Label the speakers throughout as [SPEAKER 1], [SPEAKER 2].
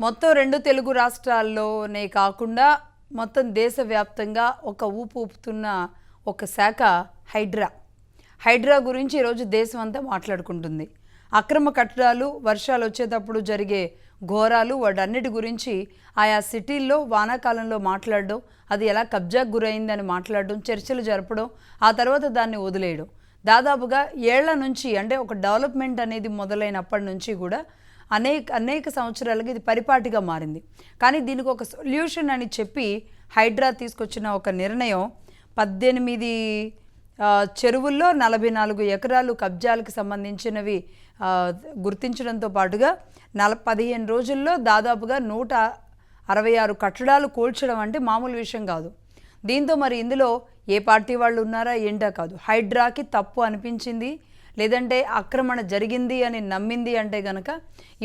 [SPEAKER 1] మొత్తం 2 తెలుగు రాష్ట్రాల్లోనే కాకుండా మొత్తం దేశవ్యాప్తంగా ఒక ఊపు ఊపుతున్న ఒక శాఖ హైడ్రా. హైడ్రా గురించి ఈరోజు దేశం అంతా మాట్లాడుకుంటుంది. అక్రమ కట్టడాలు, వర్షాలు వచ్చేటప్పుడు జరిగే ఘోరాలు, వాటన్నిటి గురించి ఆయా సిటీల్లో వానాకాలంలో మాట్లాడడం, అది ఎలా కబ్జాకు గురైందని మాట్లాడడం, చర్చలు జరపడం, ఆ తర్వాత దాన్ని వదిలేయడం. దాదాపుగా ఏళ్ల నుంచి, అంటే ఒక డెవలప్మెంట్ అనేది మొదలైనప్పటి నుంచి కూడా అనేక సంవత్సరాలుగా ఇది పరిపాటిగా మారింది. కానీ దీనికి ఒక సొల్యూషన్ అని చెప్పి హైడ్రా తీసుకొచ్చిన ఒక నిర్ణయం 18 చెరువుల్లో 44 ఎకరాలు కబ్జాలకు సంబంధించినవి గుర్తించడంతో పాటుగా 15 రోజుల్లో దాదాపుగా 166 కట్టడాలు కూల్చడం అంటే మామూలు విషయం కాదు. దీంతో మరి ఇందులో ఏ పార్టీ వాళ్ళు ఉన్నారా ఏంటా కాదు, హైడ్రాకి తప్పు అనిపించింది లేదంటే ఆక్రమణ జరిగింది అని నమ్మింది అంటే గనక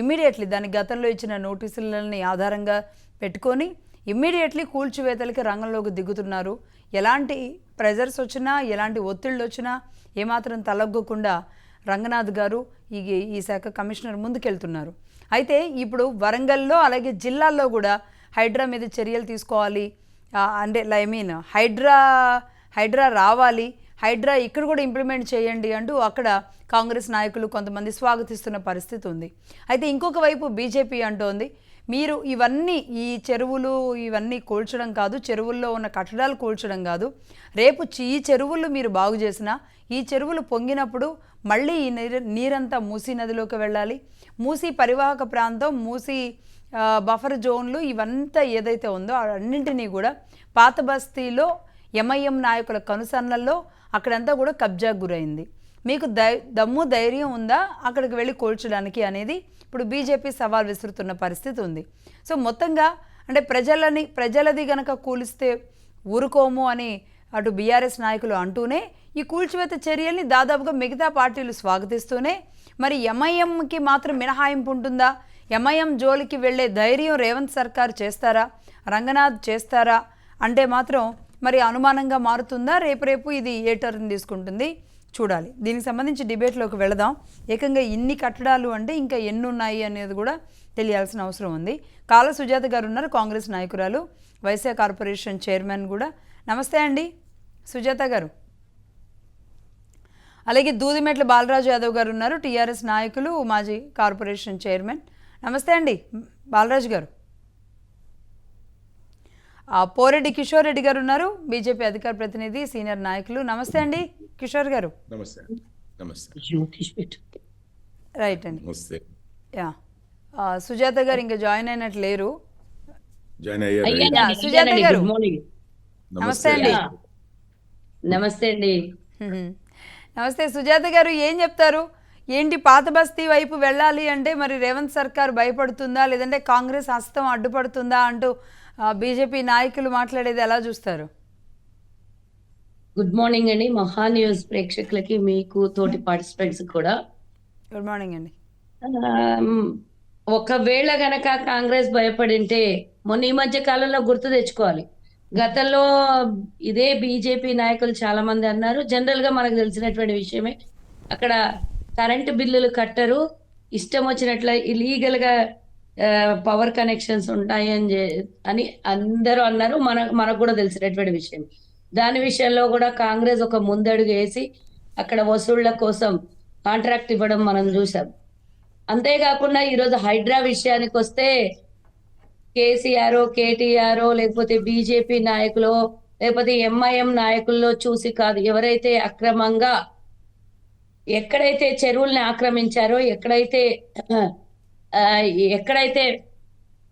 [SPEAKER 1] ఇమ్మీడియట్లీ దాని గతంలో ఇచ్చిన నోటీసులని ఆధారంగా పెట్టుకొని ఇమ్మీడియట్లీ కూల్చివేతలకి రంగంలోకి దిగుతున్నారు. ఎలాంటి ప్రెజర్స్ వచ్చినా, ఎలాంటి ఒత్తిళ్ళు వచ్చినా ఏమాత్రం తలగ్గకుండా రంగనాథ్ గారు ఈ శాఖ కమిషనర్ ముందుకెళ్తున్నారు. అయితే ఇప్పుడు వరంగల్లో అలాగే జిల్లాల్లో కూడా హైడ్రా మీద చర్యలు తీసుకోవాలి, అంటే హైడ్రా రావాలి, హైడ్రా ఇక్కడ కూడా ఇంప్లిమెంట్ చేయండి అంటూ అక్కడ కాంగ్రెస్ నాయకులు కొంతమంది స్వాగతిస్తున్న పరిస్థితి ఉంది. అయితే ఇంకొక వైపు బీజేపీ అంటోంది, మీరు ఈ చెరువులు ఇవన్నీ కూల్చడం కాదు, చెరువుల్లో ఉన్న కట్టడాలు కూల్చడం కాదు, రేపు ఈ చెరువులు మీరు బాగు చేసినా ఈ చెరువులు పొంగినప్పుడు మళ్ళీ ఈ నీరంతా మూసీ నదిలోకి వెళ్ళాలి. మూసీ పరివాహక ప్రాంతం, మూసీ బఫర్ జోన్లు ఇవంతా ఏదైతే ఉందో అన్నింటినీ కూడా పాత బస్తీలో ఎంఐఎం నాయకుల కనుసన్నల్లో అక్కడంతా కూడా కబ్జాకు గురైంది. మీకు దమ్ము ధైర్యం ఉందా అక్కడికి వెళ్ళి కూల్చడానికి అనేది ఇప్పుడు బీజేపీ సవాల్ విసురుతున్న పరిస్థితి ఉంది. సో మొత్తంగా అంటే ప్రజలది గనక కూలిస్తే ఊరుకోము అని అటు బీఆర్ఎస్ నాయకులు అంటూనే ఈ కూల్చివేత చర్యల్ని దాదాపుగా మిగతా పార్టీలు స్వాగతిస్తూనే మరి ఎంఐఎంకి మాత్రం మినహాయింపు ఉంటుందా, ఎంఐఎం జోలికి వెళ్ళే ధైర్యం రేవంత్ సర్కార్ చేస్తారా, రంగనాథ్ చేస్తారా అంటే మాత్రం మరి అనుమానంగా మారుతుందా, రేపు ఇది ఏ టర్న్ తీసుకుంటుంది చూడాలి. దీనికి సంబంధించి డిబేట్లోకి వెళదాం. ఏకంగా ఇన్ని కట్టడాలు అంటే ఇంకా ఎన్ని ఉన్నాయి అనేది కూడా తెలియాల్సిన అవసరం ఉంది. కాల సుజాత గారు ఉన్నారు, కాంగ్రెస్ నాయకురాలు, వైశ్య కార్పొరేషన్ చైర్మన్ కూడా. నమస్తే అండి సుజాత గారు. అలాగే దూదిమెట్ల బాలరాజు యాదవ్ గారు ఉన్నారు, టీఆర్ఎస్ నాయకులు, మాజీ కార్పొరేషన్ చైర్మన్. నమస్తే అండి బాలరాజు గారు. పోరెడ్డి కిషోర్ రెడ్డి గారు ఉన్నారు, బీజేపీ అధికార ప్రతినిధి, సీనియర్ నాయకులు. నమస్తే అండి కిషోర్ గారు. రైట్ అండి. సుజాత గారు ఇంకా జాయిన్ అయినట్లు లేరు. సుజాత గారు నమస్తే అండి.
[SPEAKER 2] నమస్తే అండి.
[SPEAKER 1] నమస్తే సుజాత గారు, ఏం చెప్తారు? ఏంటి పాత బస్తీ వైపు వెళ్ళాలి అంటే మరి రేవంత్ సర్కార్ భయపడుతుందా లేదంటే కాంగ్రెస్ హస్తం అడ్డుపడుతుందా అంటూ బీజేపీ నాయకులు మాట్లాడేది ఎలా చూస్తారు?
[SPEAKER 2] గుడ్ మార్నింగ్ అండి, మహా న్యూస్ ప్రేక్షకులకి, మీకు తోటి పార్టిసిపెంట్స్ కూడా
[SPEAKER 1] గుడ్ మార్నింగ్ అండి.
[SPEAKER 2] ఒకవేళ గనక కాంగ్రెస్ భయపడింటే మొన్న ఈ మధ్య కాలంలో గుర్తు తెచ్చుకోవాలి, గతంలో ఇదే బీజేపీ నాయకులు చాలా మంది అన్నారు, జనరల్ గా మనకు తెలిసినటువంటి విషయమే, అక్కడ కరెంటు బిల్లులు కట్టరు, ఇష్టం వచ్చినట్ల ఇలీగల్ గా పవర్ కనెక్షన్స్ ఉంటాయి అని అందరూ అన్నారు. మనకు కూడా తెలిసినటువంటి విషయం. దాని విషయంలో కూడా కాంగ్రెస్ ఒక ముందడుగు వేసి అక్కడ వసూళ్ల కోసం కాంట్రాక్ట్ ఇవ్వడం మనం చూసాం. అంతేకాకుండా ఈరోజు హైడ్రా విషయానికి వస్తే కేసీఆర్, కేటీఆర్ లేకపోతే బీజేపీ నాయకులు లేకపోతే ఎంఐఎం నాయకుల్లో చూసి కాదు, ఎవరైతే అక్రమంగా ఎక్కడైతే చెరువుల్ని ఆక్రమించారో, ఎక్కడైతే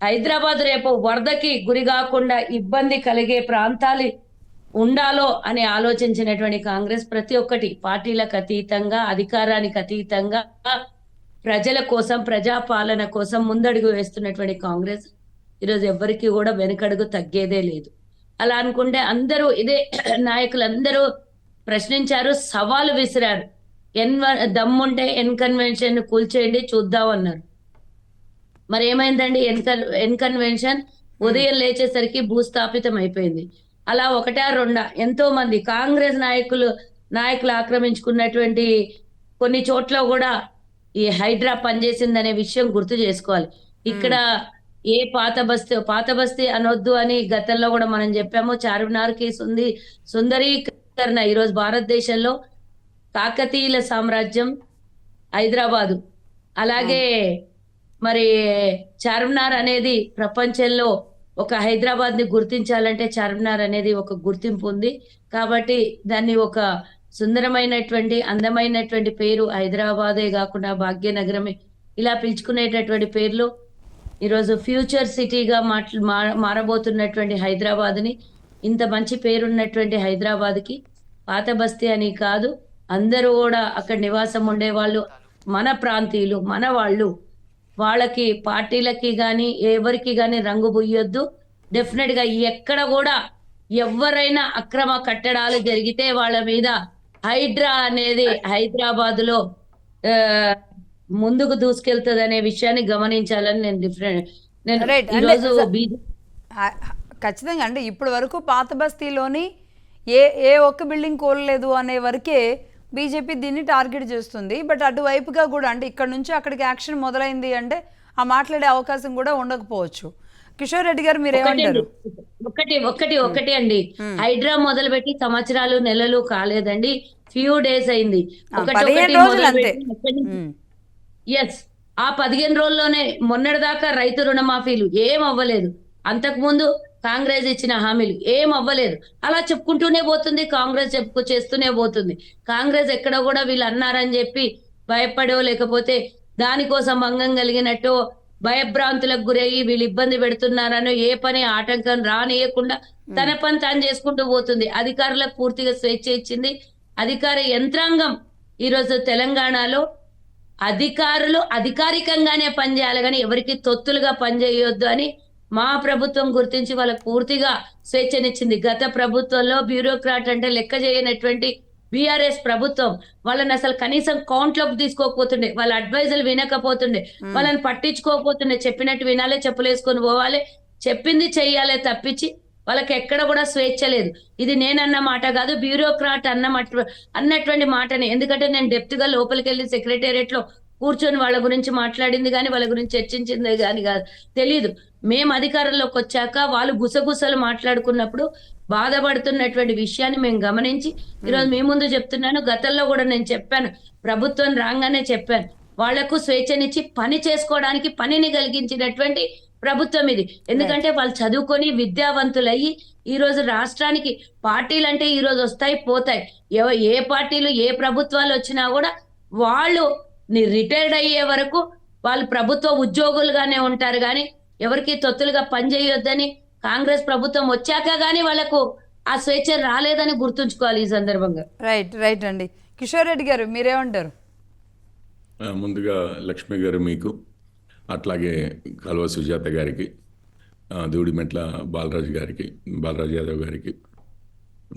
[SPEAKER 2] హైదరాబాద్ రేపు వరదకి గురి కాకుండా ఇబ్బంది కలిగే ప్రాంతాలు ఉండాలో అని ఆలోచించినటువంటి కాంగ్రెస్ ప్రతి ఒక్కటి పార్టీలకు అతీతంగా, అధికారానికి అతీతంగా ప్రజల కోసం, ప్రజాపాలన కోసం ముందడుగు వేస్తున్నటువంటి కాంగ్రెస్ ఈరోజు ఎవ్వరికి కూడా వెనుకడుగు తగ్గేదే లేదు. అలా అనుకుంటే అందరూ ఇదే నాయకులందరూ ప్రశ్నించారు, సవాలు విసిరారు. దమ్ముంటే ఎన్ కన్వెన్షన్ కూల్చేయండి చూద్దాం అన్నారు. మరి ఏమైందండి? ఎన్ కన్వెన్షన్ ఉదయం లేచేసరికి భూస్థాపితం అయిపోయింది. అలా ఒకటా రెండా ఎంతో మంది కాంగ్రెస్ నాయకులు ఆక్రమించుకున్నటువంటి కొన్ని చోట్ల కూడా ఈ హైడ్రా పనిచేసిందనే విషయం గుర్తు చేసుకోవాలి. ఇక్కడ ఏ పాత బస్తీ అనొద్దు అని గతంలో కూడా మనం చెప్పాము. చార్మినార్ కి సుందరీకరణ ఈరోజు భారతదేశంలో కాకతీయుల సామ్రాజ్యం హైదరాబాదు. అలాగే మరి చార్మినార్ అనేది ప్రపంచంలో ఒక హైదరాబాద్ ని గుర్తించాలంటే చార్మినార్ అనేది ఒక గుర్తింపు ఉంది. కాబట్టి దాన్ని ఒక సుందరమైనటువంటి అందమైనటువంటి పేరు హైదరాబాదే కాకుండా భాగ్యనగరమే ఇలా పిలుచుకునేటటువంటి పేర్లు ఈరోజు ఫ్యూచర్ సిటీగా మారబోతున్నటువంటి హైదరాబాద్ ని, ఇంత మంచి పేరున్నటువంటి హైదరాబాద్ కి పాత బస్తీ అని కాదు, అందరూ కూడా అక్కడ నివాసం ఉండేవాళ్ళు మన ప్రాంతీయులు, మన వాళ్ళు. వాళ్ళకి పార్టీలకి గాని ఎవరికి గాని రంగు పుయ్యొద్దు. డెఫినెట్ గా ఎక్కడ కూడా ఎవరైనా అక్రమ కట్టడాలు జరిగితే వాళ్ళ మీద హైడ్రా అనేది హైదరాబాద్ లో ఆ, ముందుకు దూసుకెళ్తుంది అనే విషయాన్ని గమనించాలని నేను
[SPEAKER 1] రైట్. అంటే
[SPEAKER 2] ఈరోజు
[SPEAKER 1] ఆ- ఖచ్చితంగా అంటే ఇప్పటి వరకు పాత బస్తీలోని ఏ ఏ ఒక్క బిల్డింగ్ కోల్లేదు అనే వరకే బీజేపీ దీన్ని టార్గెట్ చేస్తుంది. బట్ అటువైపుగా కూడా అంటే ఇక్కడ నుంచి అక్కడికి యాక్షన్ మొదలైంది అంటే ఆ మాట్లాడే అవకాశం కూడా ఉండకపోవచ్చు. కిషోర్ రెడ్డి గారు మీరేమంటారు?
[SPEAKER 2] ఒకటి అండి, హైడ్రా మొదలుపెట్టి సంవత్సరాలు నెలలు కాలేదండి, ఫ్యూ డేస్ అయింది.
[SPEAKER 1] 15 రోజులు అంతే.
[SPEAKER 2] ఎస్, ఆ 15 రోజుల్లోనే మొన్నటిదాకా రైతు రుణమాఫీలు ఏం అవ్వలేదు. అంతకు ముందు కాంగ్రెస్ ఇచ్చిన హామీలు ఏం అవ్వలేదు. అలా చెప్పుకుంటూనే పోతుంది, కాంగ్రెస్ చేస్తూనే పోతుంది. కాంగ్రెస్ ఎక్కడ కూడా వీళ్ళు అన్నారని చెప్పి భయపడో లేకపోతే దానికోసం భంగం కలిగినట్టు భయభ్రాంతులకు గురయ్యి వీళ్ళు ఇబ్బంది పెడుతున్నారనో ఏ పని ఆటంకం రానియకుండా తన పని తాను చేసుకుంటూ పోతుంది. అధికారులకు పూర్తిగా స్వేచ్ఛ ఇచ్చింది. అధికార యంత్రాంగం ఈరోజు తెలంగాణలో అధికారులు అధికారికంగానే పనిచేయాలి కానీ ఎవరికి తొత్తులుగా పనిచేయొద్దు అని మా ప్రభుత్వం గుర్తించి వాళ్ళకు పూర్తిగా స్వేచ్ఛనిచ్చింది. గత ప్రభుత్వంలో బ్యూరోక్రాట్ అంటే లెక్క చేయనటువంటి బీఆర్ఎస్ ప్రభుత్వం వాళ్ళని అసలు కనీసం కౌంట్లోకి తీసుకోకపోతుండే, వాళ్ళ అడ్వైజులు వినకపోతుండే, వాళ్ళని పట్టించుకోకపోతుండే. చెప్పినట్టు వినాలే, చెప్పులేసుకొని పోవాలి, చెప్పింది చెయ్యాలే తప్పించి వాళ్ళకి ఎక్కడ కూడా స్వేచ్ఛ లేదు. ఇది నేనన్న మాట కాదు, బ్యూరోక్రాట్ అన్నటువంటి మాటని. ఎందుకంటే నేను డెప్త్ గా లోపలికి వెళ్ళి సెక్రటేరియట్ లో కూర్చొని వాళ్ళ గురించి మాట్లాడింది కానీ వాళ్ళ గురించి చర్చించింది కానీ కాదు, తెలీదు. మేము అధికారంలోకి వచ్చాక వాళ్ళు గుసగుసలు మాట్లాడుకున్నప్పుడు బాధపడుతున్నటువంటి విషయాన్ని మేము గమనించి ఈరోజు మీ ముందు చెప్తున్నాను. గతంలో కూడా నేను చెప్పాను, ప్రభుత్వం రాగానే చెప్పాను, వాళ్లకు స్వేచ్ఛనిచ్చి పని చేసుకోవడానికి పనిని కలిగించినటువంటి ప్రభుత్వం ఇది. ఎందుకంటే వాళ్ళు చదువుకొని విద్యావంతులయ్యి ఈ రోజు రాష్ట్రానికి పార్టీలు అంటే ఈ రోజు వస్తాయి పోతాయి, ఏ పార్టీలు ఏ ప్రభుత్వాలు వచ్చినా కూడా వాళ్ళు రిటైర్డ్ అయ్యే వరకు వాళ్ళు ప్రభుత్వ ఉద్యోగులుగానే ఉంటారు కానీ ఎవరికి తొత్తులుగా పనిచేయొద్దని కాంగ్రెస్ ప్రభుత్వం వచ్చాక గానీ వాళ్ళకు ఆ స్వేచ్ఛ రాలేదని గుర్తుంచుకోవాలి ఈ సందర్భంగా.
[SPEAKER 1] రైట్ అండి. కిషోర్ రెడ్డి గారు మీరేమంటారు?
[SPEAKER 3] ముందుగా లక్ష్మి గారు మీకు, అట్లాగే కల్వ సుజాత గారికి, దూడిమెట్ల బాలరాజు యాదవ్ గారికి,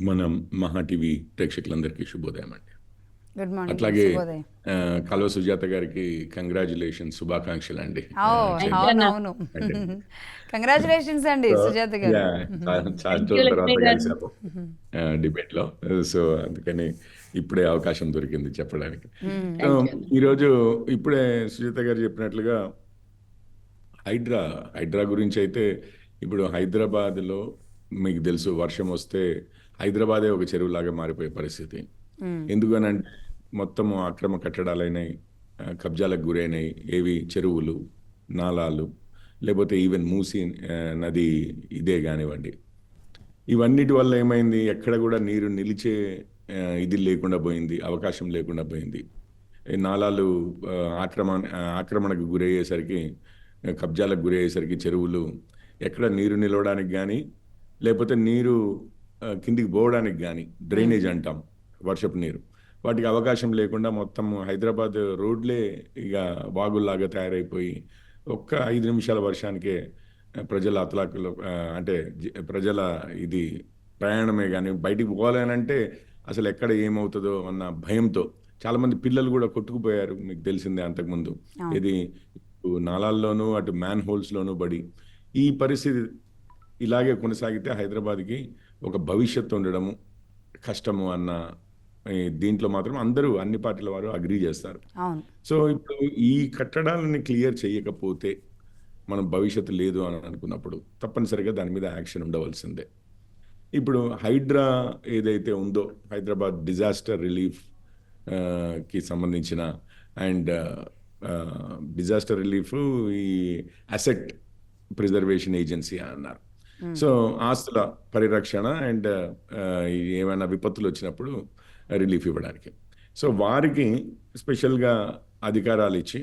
[SPEAKER 3] మన మహా టీవీ ప్రేక్షకులందరికీ శుభోదయం అండి.
[SPEAKER 1] Good morning.
[SPEAKER 3] అట్లాగే కల్వ సుజాత గారికి కంగ్రాచులేషన్, శుభాకాంక్షలు అండి.
[SPEAKER 1] అవును, కంగ్రాచులేషన్స్ అండి సుజాత గారు.
[SPEAKER 3] చాలా రోజుల తర్వాత కలిసాము డిబేట్ లో, సో అందుకని ఇప్పుడే అవకాశం దొరికింది చెప్పడానికి. ఈరోజు ఇప్పుడే సుజాత గారు చెప్పినట్లుగా హైడ్రా గురించి అయితే, ఇప్పుడు హైదరాబాద్లో మీకు తెలుసు వర్షం వస్తే హైదరాబాదే ఒక చెరువులాగా మారిపోయే పరిస్థితి. ఎందుకనంటే మొత్తము అక్రమ కట్టడాలైనాయి, కబ్జాలకు గురైనాయి. ఏవి చెరువులు, నాలాలు, లేకపోతే ఈవెన్ మూసి నది ఇదే కానివ్వండి. ఇవన్నిటి వల్ల ఏమైంది, ఎక్కడ కూడా నీరు నిలిచే ఇది లేకుండా పోయింది, అవకాశం లేకుండా పోయింది. నాలాలు ఆక్రమణకు గురయ్యేసరికి, కబ్జాలకు గురయ్యేసరికి చెరువులు ఎక్కడ నీరు నిలవడానికి కానీ లేకపోతే నీరు కిందికి పోవడానికి కానీ, డ్రైనేజ్ అంటాం వర్షపు నీరు, వాటికి అవకాశం లేకుండా మొత్తం హైదరాబాద్ రోడ్లే ఇక వాగుల్లాగా తయారైపోయి ఒక్క 5 నిమిషాల వర్షానికే ప్రజల అతలాకులు, అంటే ప్రజల ఇది ప్రయాణమే కానీ బయటికి పోవాలనంటే అసలు ఎక్కడ ఏమవుతుందో అన్న భయంతో చాలామంది పిల్లలు కూడా కొట్టుకుపోయారు. మీకు తెలిసిందే అంతకుముందు, ఇది నాలాల్లోనూ అటు మ్యాన్ హోల్స్లోనూ పడి. ఈ పరిస్థితి ఇలాగే కొనసాగితే హైదరాబాద్కి ఒక భవిష్యత్తు ఉండడము కష్టము అన్న దీంట్లో మాత్రం అందరూ అన్ని పార్టీల వారు అగ్రీ చేస్తారు. సో ఇప్పుడు ఈ కట్టడాలని క్లియర్ చేయకపోతే మనం భవిష్యత్తు లేదు అని అనుకున్నప్పుడు తప్పనిసరిగా దాని మీద యాక్షన్ ఉండవలసిందే. ఇప్పుడు హైడ్రా ఏదైతే ఉందో, హైదరాబాద్ డిజాస్టర్ రిలీఫ్ కి సంబంధించిన అండ్ డిజాస్టర్ రిలీఫ్ ఈ అసెట్ ప్రిజర్వేషన్ ఏజెన్సీ అన్నారు. సో ఆస్తుల పరిరక్షణ అండ్ ఏమైనా విపత్తులు వచ్చినప్పుడు రిలీఫ్ ఇవ్వడానికి. సో వారికి స్పెషల్గా అధికారాలు ఇచ్చి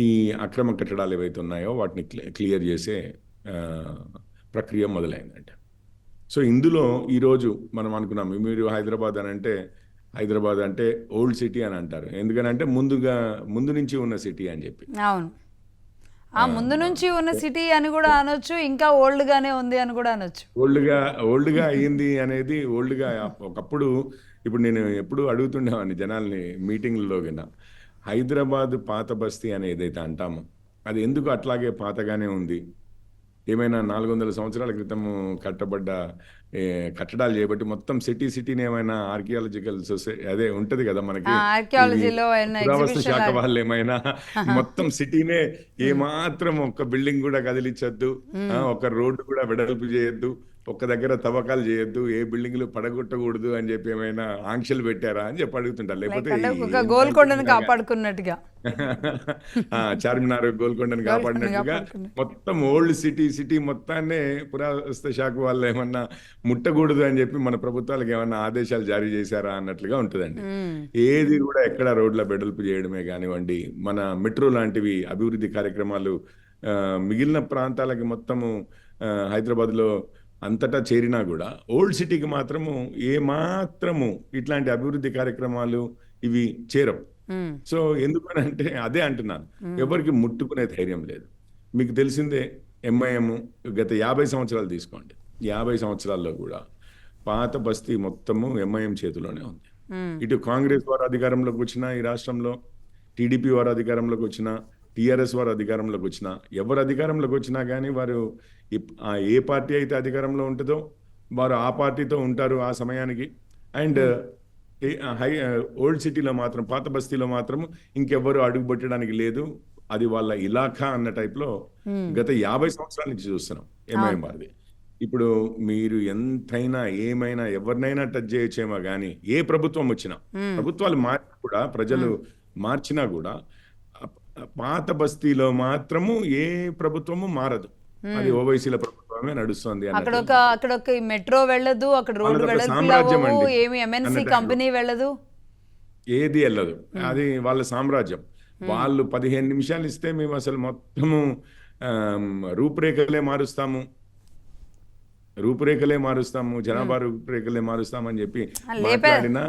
[SPEAKER 3] ఈ అక్రమ కట్టడాలు ఏవైతే ఉన్నాయో వాటిని క్లియర్ చేసే ప్రక్రియ మొదలైందంట. సో ఇందులో ఈరోజు మనం అనుకున్నాం, మీరు హైదరాబాద్ అంటే ఓల్డ్ సిటీ అని అంటారు. ఎందుకనంటే ముందు నుంచి ఉన్న సిటీ అని చెప్పి.
[SPEAKER 1] అవును, ఆ ముందు నుంచి ఉన్న సిటీ అని కూడా అనొచ్చు, ఇంకా ఓల్డ్ గానే ఉంది అని కూడా అనొచ్చు.
[SPEAKER 3] ఓల్డ్గా అయ్యింది అనేది ఓల్డ్గా ఒకప్పుడు. ఇప్పుడు నేను ఎప్పుడు అడుగుతుండేవాడిని జనాల్ని మీటింగ్లలో కింద, హైదరాబాద్ పాత బస్తీ అని ఏదైతే అంటామో అది ఎందుకు అట్లాగే పాతగానే ఉంది? ఏమైనా 400 సంవత్సరాల క్రితము కట్టబడ్డ కట్టడాలు చేయబట్టి మొత్తం సిటీని ఏమైనా ఆర్కియాలజికల్ సొసైటీ అదే ఉంటది కదా మనకి,
[SPEAKER 1] ఆర్కియాలజీలో
[SPEAKER 3] పురావస్తు శాఖ వాళ్ళు ఏమైనా మొత్తం సిటీనే ఏమాత్రం ఒక్క బిల్డింగ్ కూడా కదిలించద్దు, ఒక రోడ్డు కూడా వెడల్పు చేయొద్దు, ఒక్క దగ్గర తవ్వకాలు చేయొద్దు, ఏ బిల్డింగ్లు పడగొట్టకూడదు అని చెప్పి ఏమైనా ఆంక్షలు పెట్టారా అని చెప్పి అడుగుతుంటారు. లేకపోతే
[SPEAKER 1] గోల్కొండను కాపాడుకున్నట్టుగా,
[SPEAKER 3] చార్మినార్ గోల్కొండను కాపాడినట్టుగా మొత్తం ఓల్డ్ సిటీ మొత్తాన్ని పురావస్తు శాఖ వాళ్ళు ఏమన్నా ముట్టకూడదు అని చెప్పి మన ప్రభుత్వాలకు ఏమన్నా ఆదేశాలు జారీ చేశారా అన్నట్లుగా ఉంటుందండి. ఏది కూడా ఎక్కడ రోడ్ల వెడల్పు చేయడమే కానివ్వండి, మన మెట్రో లాంటివి అభివృద్ధి కార్యక్రమాలు మిగిలిన ప్రాంతాలకి మొత్తము హైదరాబాద్లో అంతటా చేరినా కూడా ఓల్డ్ సిటీకి మాత్రము ఏమాత్రము ఇట్లాంటి అభివృద్ధి కార్యక్రమాలు ఇవి చేరవు. సో ఎందుకనంటే అదే అంటున్నాను, ఎవరికి ముట్టుకునే ధైర్యం లేదు. మీకు తెలిసిందే, ఎంఐఎం గత 50 సంవత్సరాలు తీసుకోండి, 50 సంవత్సరాల్లో కూడా పాత బస్తీ మొత్తము ఎంఐఎం చేతిలోనే ఉంది. ఇటు కాంగ్రెస్ వారు అధికారంలోకి వచ్చినా ఈ రాష్ట్రంలో, టీడీపీ వారు అధికారంలోకి వచ్చినా, టీఆర్ఎస్ వారు అధికారంలోకి వచ్చినా, ఎవరు అధికారంలోకి వచ్చినా కానీ వారు ఏ పార్టీ అయితే అధికారంలో ఉంటుందో వారు ఆ పార్టీతో ఉంటారు ఆ సమయానికి. అండ్ ఓల్డ్ సిటీలో మాత్రం, పాత బస్తీలో మాత్రం ఇంకెవ్వరు అడుగుపెట్టడానికి లేదు, అది వాళ్ళ ఇలాఖా అన్న టైప్లో గత 50 సంవత్సరాల నుంచి చూస్తున్నాం ఎంఐఎం వారిది. ఇప్పుడు మీరు ఎంతైనా ఏమైనా ఎవరినైనా టచ్ చేయొచ్చేమో కానీ ఏ ప్రభుత్వం వచ్చినా, ప్రభుత్వాలు మారినా కూడా, ప్రజలు మార్చినా కూడా పాత బస్తీలో మాత్రము ఏ ప్రభుత్వము మారదు, అది ఓవైసీల ప్రభుత్వమే నడుస్తుంది.
[SPEAKER 1] అక్కడ ఒక మెట్రో వెళ్ళదు, అక్కడ రోడ్డు వెళ్ళదు, ఏమి ఎంఎన్సీ కంపెనీ వెళ్ళదు,
[SPEAKER 3] ఏది వెళ్ళదు, అది వాళ్ళ సామ్రాజ్యం. వాళ్ళు 15 నిమిషాలు ఇస్తే మేము అసలు మొత్తము రూపురేఖలే మారుస్తాము, జనాభా రూపురేఖలే మారుస్తామని చెప్పి మాట్లాడినా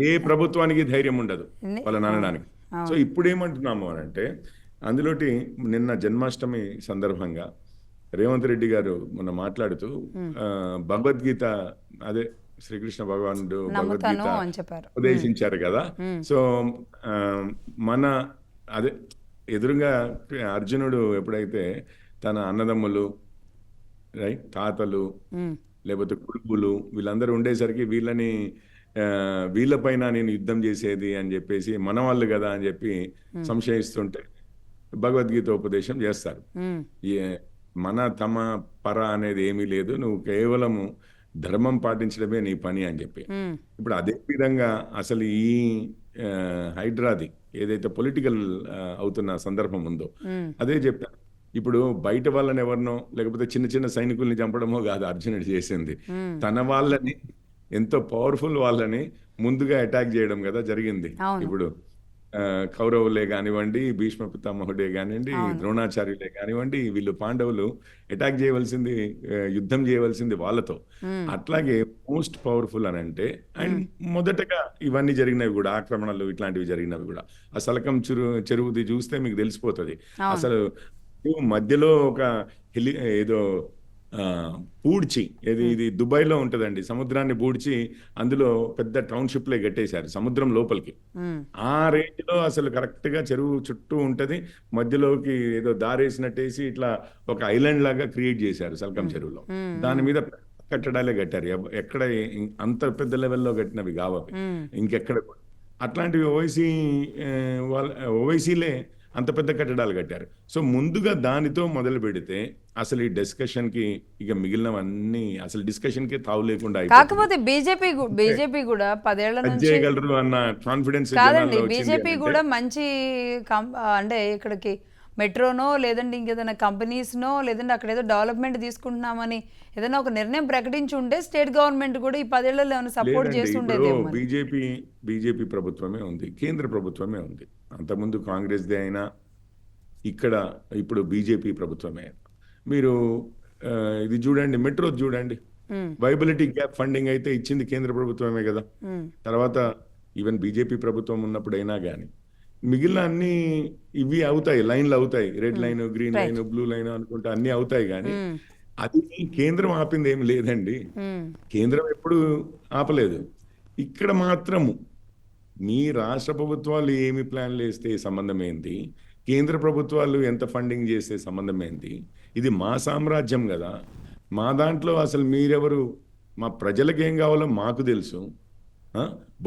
[SPEAKER 3] ఏ ప్రభుత్వానికి ధైర్యం ఉండదు వాళ్ళని అనడానికి. సో ఇప్పుడు ఏమంటున్నాము అని అంటే, అందులోటి నిన్న జన్మాష్టమి సందర్భంగా రేవంత్ రెడ్డి గారు మొన్న మాట్లాడుతూ భగవద్గీత, అదే శ్రీకృష్ణ భగవానుడు భగవద్గీత ఉపదేశించారు కదా. సో మన అదే ఎదురుగా అర్జునుడు ఎప్పుడైతే తన అన్నదమ్ములు, రైట్, తాతలు లేకపోతే కొడుకులు వీళ్ళందరూ ఉండేసరికి వీళ్ళపైన నేను యుద్ధం చేసేది అని చెప్పేసి, మన వాళ్ళు కదా అని చెప్పి సంశయిస్తుంటే భగవద్గీత ఉపదేశం చేస్తారు. మన తమ పర అనేది ఏమీ లేదు, నువ్వు కేవలము ధర్మం పాటించడమే నీ పని అని చెప్పి. ఇప్పుడు అదే విధంగా అసలు ఈ హైడ్రాది ఏదైతే పొలిటికల్ అవుతున్న సందర్భం ఉందో అదే చెప్తాను. ఇప్పుడు బయట వాళ్ళని ఎవరినో లేకపోతే చిన్న సైనికుల్ని చంపడమో కాదు అర్జునుడు చేసింది, తన వాళ్ళని, ఎంతో పవర్ఫుల్ వాళ్ళని ముందుగా అటాక్ చేయడం కదా జరిగింది. ఇప్పుడు కౌరవులే కానివ్వండి, భీష్మ పితామహుడే కానివ్వండి, ద్రోణాచార్యులే కానివ్వండి, వీళ్ళు పాండవులు అటాక్ చేయవలసింది, యుద్ధం చేయవలసింది వాళ్ళతో. అట్లాగే మోస్ట్ పవర్ఫుల్ అని అంటే, అండ్ మొదటగా ఇవన్నీ జరిగినవి కూడా, ఆక్రమణలు ఇట్లాంటివి జరిగినవి కూడా, ఆ సలకం చెరువుది చూస్తే మీకు తెలిసిపోతుంది. అసలు మధ్యలో ఒక ఏదో పూడ్చి, ఇది దుబాయ్లో ఉంటదండి, సముద్రాన్ని పూడ్చి అందులో పెద్ద టౌన్షిప్లే కట్టేశారు సముద్రం లోపలికి. ఆ రేంజ్ లో అసలు కరెక్ట్ గా చెరువు చుట్టూ ఉంటది, మధ్యలోకి ఏదో దారేసినట్టేసి ఇట్లా ఒక ఐలాండ్ లాగా క్రియేట్ చేశారు సల్కం చెరువులో. దాని మీద కట్టడాలే కట్టారు, ఎక్కడ అంత పెద్ద లెవెల్లో కట్టినవి కావవి ఇంకెక్కడ. అట్లాంటివి ఓవైసీలే అంత పెద్ద కట్టడాలు కట్టారు. సో ముందుగా దానితో మొదలు పెడితే అసలు ఈ డిస్కషన్కి ఇక మిగిలినవన్నీ అసలు డిస్కషన్కి తావు లేకుండా
[SPEAKER 1] కాకపోతే బీజేపీ కూడా 10 ఏళ్ల నుంచి
[SPEAKER 3] చేయగలరు అన్న కాన్ఫిడెన్స్
[SPEAKER 1] కాదండి, బీజేపీ కూడా మంచి అంటే ఇక్కడికి మెట్రోనో లేదంటే ఇంకేదైనా కంపెనీస్నో లేదంటే అక్కడ ఏదో డెవలప్మెంట్ తీసుకుంటున్నామని ఏదైనా ఒక నిర్ణయం ప్రకటించి ఉంటే స్టేట్ గవర్నమెంట్ కూడా ఈ 10 ఏళ్లలో ఏమైనా సపోర్ట్ చేస్తుండేదేమో.
[SPEAKER 3] బీజేపీ ప్రభుత్వమే ఉంది, కేంద్ర ప్రభుత్వమే ఉంది. అంతకుముందు కాంగ్రెస్దే అయినా ఇప్పుడు బీజేపీ ప్రభుత్వమే. మీరు ఇది చూడండి, మెట్రో చూడండి, వైబిలిటీ గ్యాప్ ఫండింగ్ అయితే ఇచ్చింది కేంద్ర ప్రభుత్వమే కదా. తర్వాత ఈవెన్ బీజేపీ ప్రభుత్వం ఉన్నప్పుడైనా కానీ మిగిలిన అన్ని ఇవి అవుతాయి, లైన్లు అవుతాయి, red line, green line, blue line అనుకుంటే అన్ని అవుతాయి. కానీ అది కేంద్రం ఆపింది ఏమి లేదండి. కేంద్రం ఎప్పుడు ఆపలేదు. ఇక్కడ మాత్రము మీ రాష్ట్ర ప్రభుత్వాలు ఏమి ప్లాన్లు వేస్తే సంబంధం ఏంటి, కేంద్ర ప్రభుత్వాలు ఎంత ఫండింగ్ చేస్తే సంబంధం ఏంటి? ఇది మా సామ్రాజ్యం కదా. మా దాంట్లో అసలు మీరెవరు? మా ప్రజలకు ఏం కావాలో మాకు తెలుసు.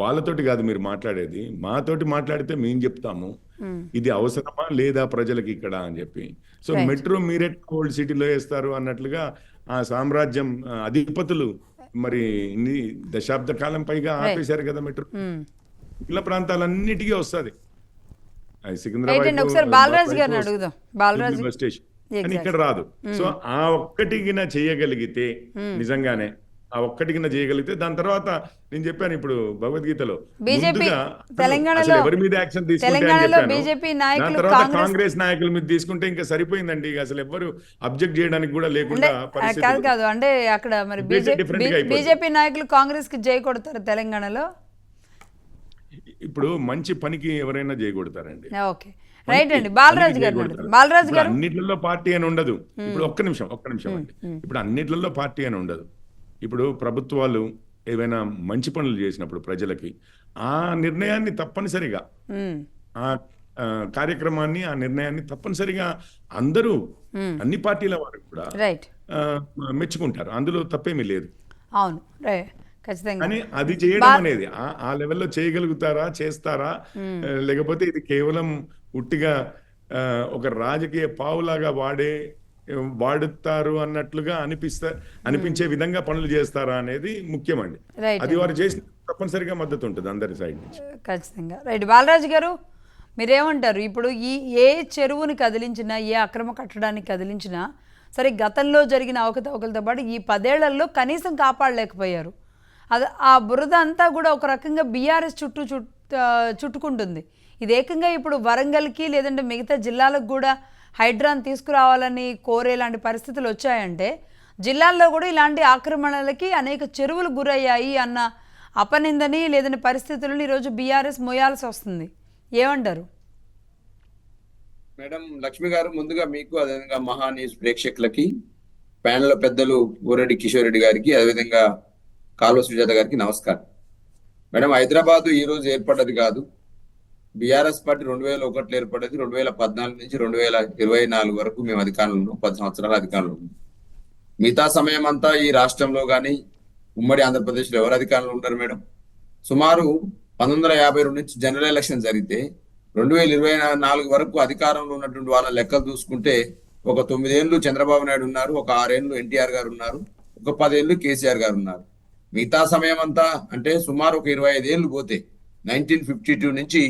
[SPEAKER 3] వాళ్ళతోటి కాదు మీరు మాట్లాడేది, మాతోటి మాట్లాడితే మేము చెప్తాము ఇది అవసరమా లేదా ప్రజలకి ఇక్కడ అని చెప్పి. సో మెట్రో మీరే ఓల్డ్ సిటీలో వేస్తారు అన్నట్లుగా ఆ సామ్రాజ్యం అధిపతులు మరి ఇన్ని దశాబ్ద కాలం పైగా ఆపేశారు కదా మెట్రో. ఇళ్ళ ప్రాంతాలన్నిటికీ వస్తుంది. సికింద్రాబాద్ బస్ స్టేషన్ అని ఇక్కడ రాదు. సో ఆ ఒక్కటిగిన చేయగలిగితే, నిజంగానే ఆ ఒక్కటికిన చేయగలిగితే దాని తర్వాత నేను చెప్పాను ఇప్పుడు భగవద్గీతలో తెలంగాణలో ఎవరి మీద యాక్షన్ తీసుకుంటే దాని తర్వాత కాంగ్రెస్ నాయకుల మీద తీసుకుంటే ఇంకా సరిపోయిందండి. అసలు ఎవరు అబ్జెక్ట్ చేయడానికి కూడా లేకుండా
[SPEAKER 1] కాదు అంటే అక్కడ మరి బీజేపీ నాయకులు కాంగ్రెస్ కి జై కొడతారు తెలంగాణలో.
[SPEAKER 3] ఇప్పుడు మంచి పనికి ఎవరైనా జై కొడతారండి.
[SPEAKER 1] ఓకే, రైట్ అండి. బాలరాజు గారు
[SPEAKER 3] అన్నిట్లలో పార్టీ అని ఉండదు. ఇప్పుడు ఒక్క నిమిషం అండి. ఇప్పుడు అన్నిట్లలో పార్టీ అని ఉండదు. ఇప్పుడు ప్రభుత్వాలు ఏవైనా మంచి పనులు చేసినప్పుడు ప్రజలకి ఆ నిర్ణయాన్ని తప్పనిసరిగా ఆ కార్యక్రమాన్ని ఆ నిర్ణయాన్ని తప్పనిసరిగా అందరూ అన్ని పార్టీల వారు కూడా మెచ్చుకుంటారు. అందులో తప్పేమీ లేదు.
[SPEAKER 1] అవును,
[SPEAKER 3] కానీ అది చేయడం అనేది ఆ లెవెల్లో చేయగలుగుతారా, చేస్తారా, లేకపోతే ఇది కేవలం ఉట్టిగా ఒక రాజకీయ పావులాగా వాడుతారు అన్నట్లుగా అనిపించే విధంగా పనులు చేస్తారా అనేది ముఖ్యమండి. అది వారు చేసిన తప్పనిసరిగా మద్దతు ఉంటుంది అందరి సైడ్ నుంచి.
[SPEAKER 1] ఖచ్చితంగా. రైట్. బాలరాజు గారు మీరేమంటారు? ఇప్పుడు ఏ చెరువుని కదిలించినా, ఏ అక్రమ కట్టడాన్ని కదిలించినా సరే, గతంలో జరిగిన అవకతవకలతో పాటు ఈ 10 ఏళ్లలో కనీసం కాపాడలేకపోయారు. అది ఆ బురద అంతా కూడా ఒక రకంగా బీఆర్ఎస్ చుట్టుకుంటుంది. ఇది ఏకంగా ఇప్పుడు వరంగల్కి లేదంటే మిగతా జిల్లాలకు కూడా హైడ్రాన్ తీసుకురావాలని కోరేలాంటి పరిస్థితులు వచ్చాయంటే, జిల్లాల్లో కూడా ఇలాంటి ఆక్రమణలకి అనేక చెరువులు గురయ్యాయి అన్న అపనిందని లేదని పరిస్థితులను ఈరోజు బీఆర్ఎస్ మోయాల్సి వస్తుంది. ఏమంటారు
[SPEAKER 4] మేడం? లక్ష్మి గారు, ముందుగా మీకు, అదేవిధంగా మహా న్యూస్ ప్రేక్షకులకి, ప్యానెల్ పెద్దలు బోరెడ్డి కిషోర్ రెడ్డి గారికి, అదేవిధంగా కాలువ సుజాత గారికి నమస్కారం. మేడం, హైదరాబాద్ ఈ రోజు ఏర్పడ్డది కాదు. బీఆర్ఎస్ పార్టీ 2001లో ఏర్పడ్డది. 2014 నుంచి 2024 వరకు మేము అధికారంలో 10 సంవత్సరాల అధికారంలో ఉన్నాం. మిగతా సమయం అంతా ఈ రాష్ట్రంలో కానీ ఉమ్మడి ఆంధ్రప్రదేశ్లో ఎవరు అధికారంలో ఉంటారు మేడం? సుమారు 1952 నుంచి జనరల్ ఎలక్షన్ జరిగితే 2024 వరకు అధికారంలో ఉన్నటువంటి వాళ్ళ లెక్కలు చూసుకుంటే ఒక 9 ఏళ్ళు చంద్రబాబు నాయుడు ఉన్నారు, ఒక 6 ఏళ్ళు ఎన్టీఆర్ గారు ఉన్నారు, ఒక 10 ఏళ్ళు కేసీఆర్ గారు ఉన్నారు. మిగతా సమయం అంతా అంటే సుమారు ఒక 25 ఏళ్ళు పోతే 1952 నుంచి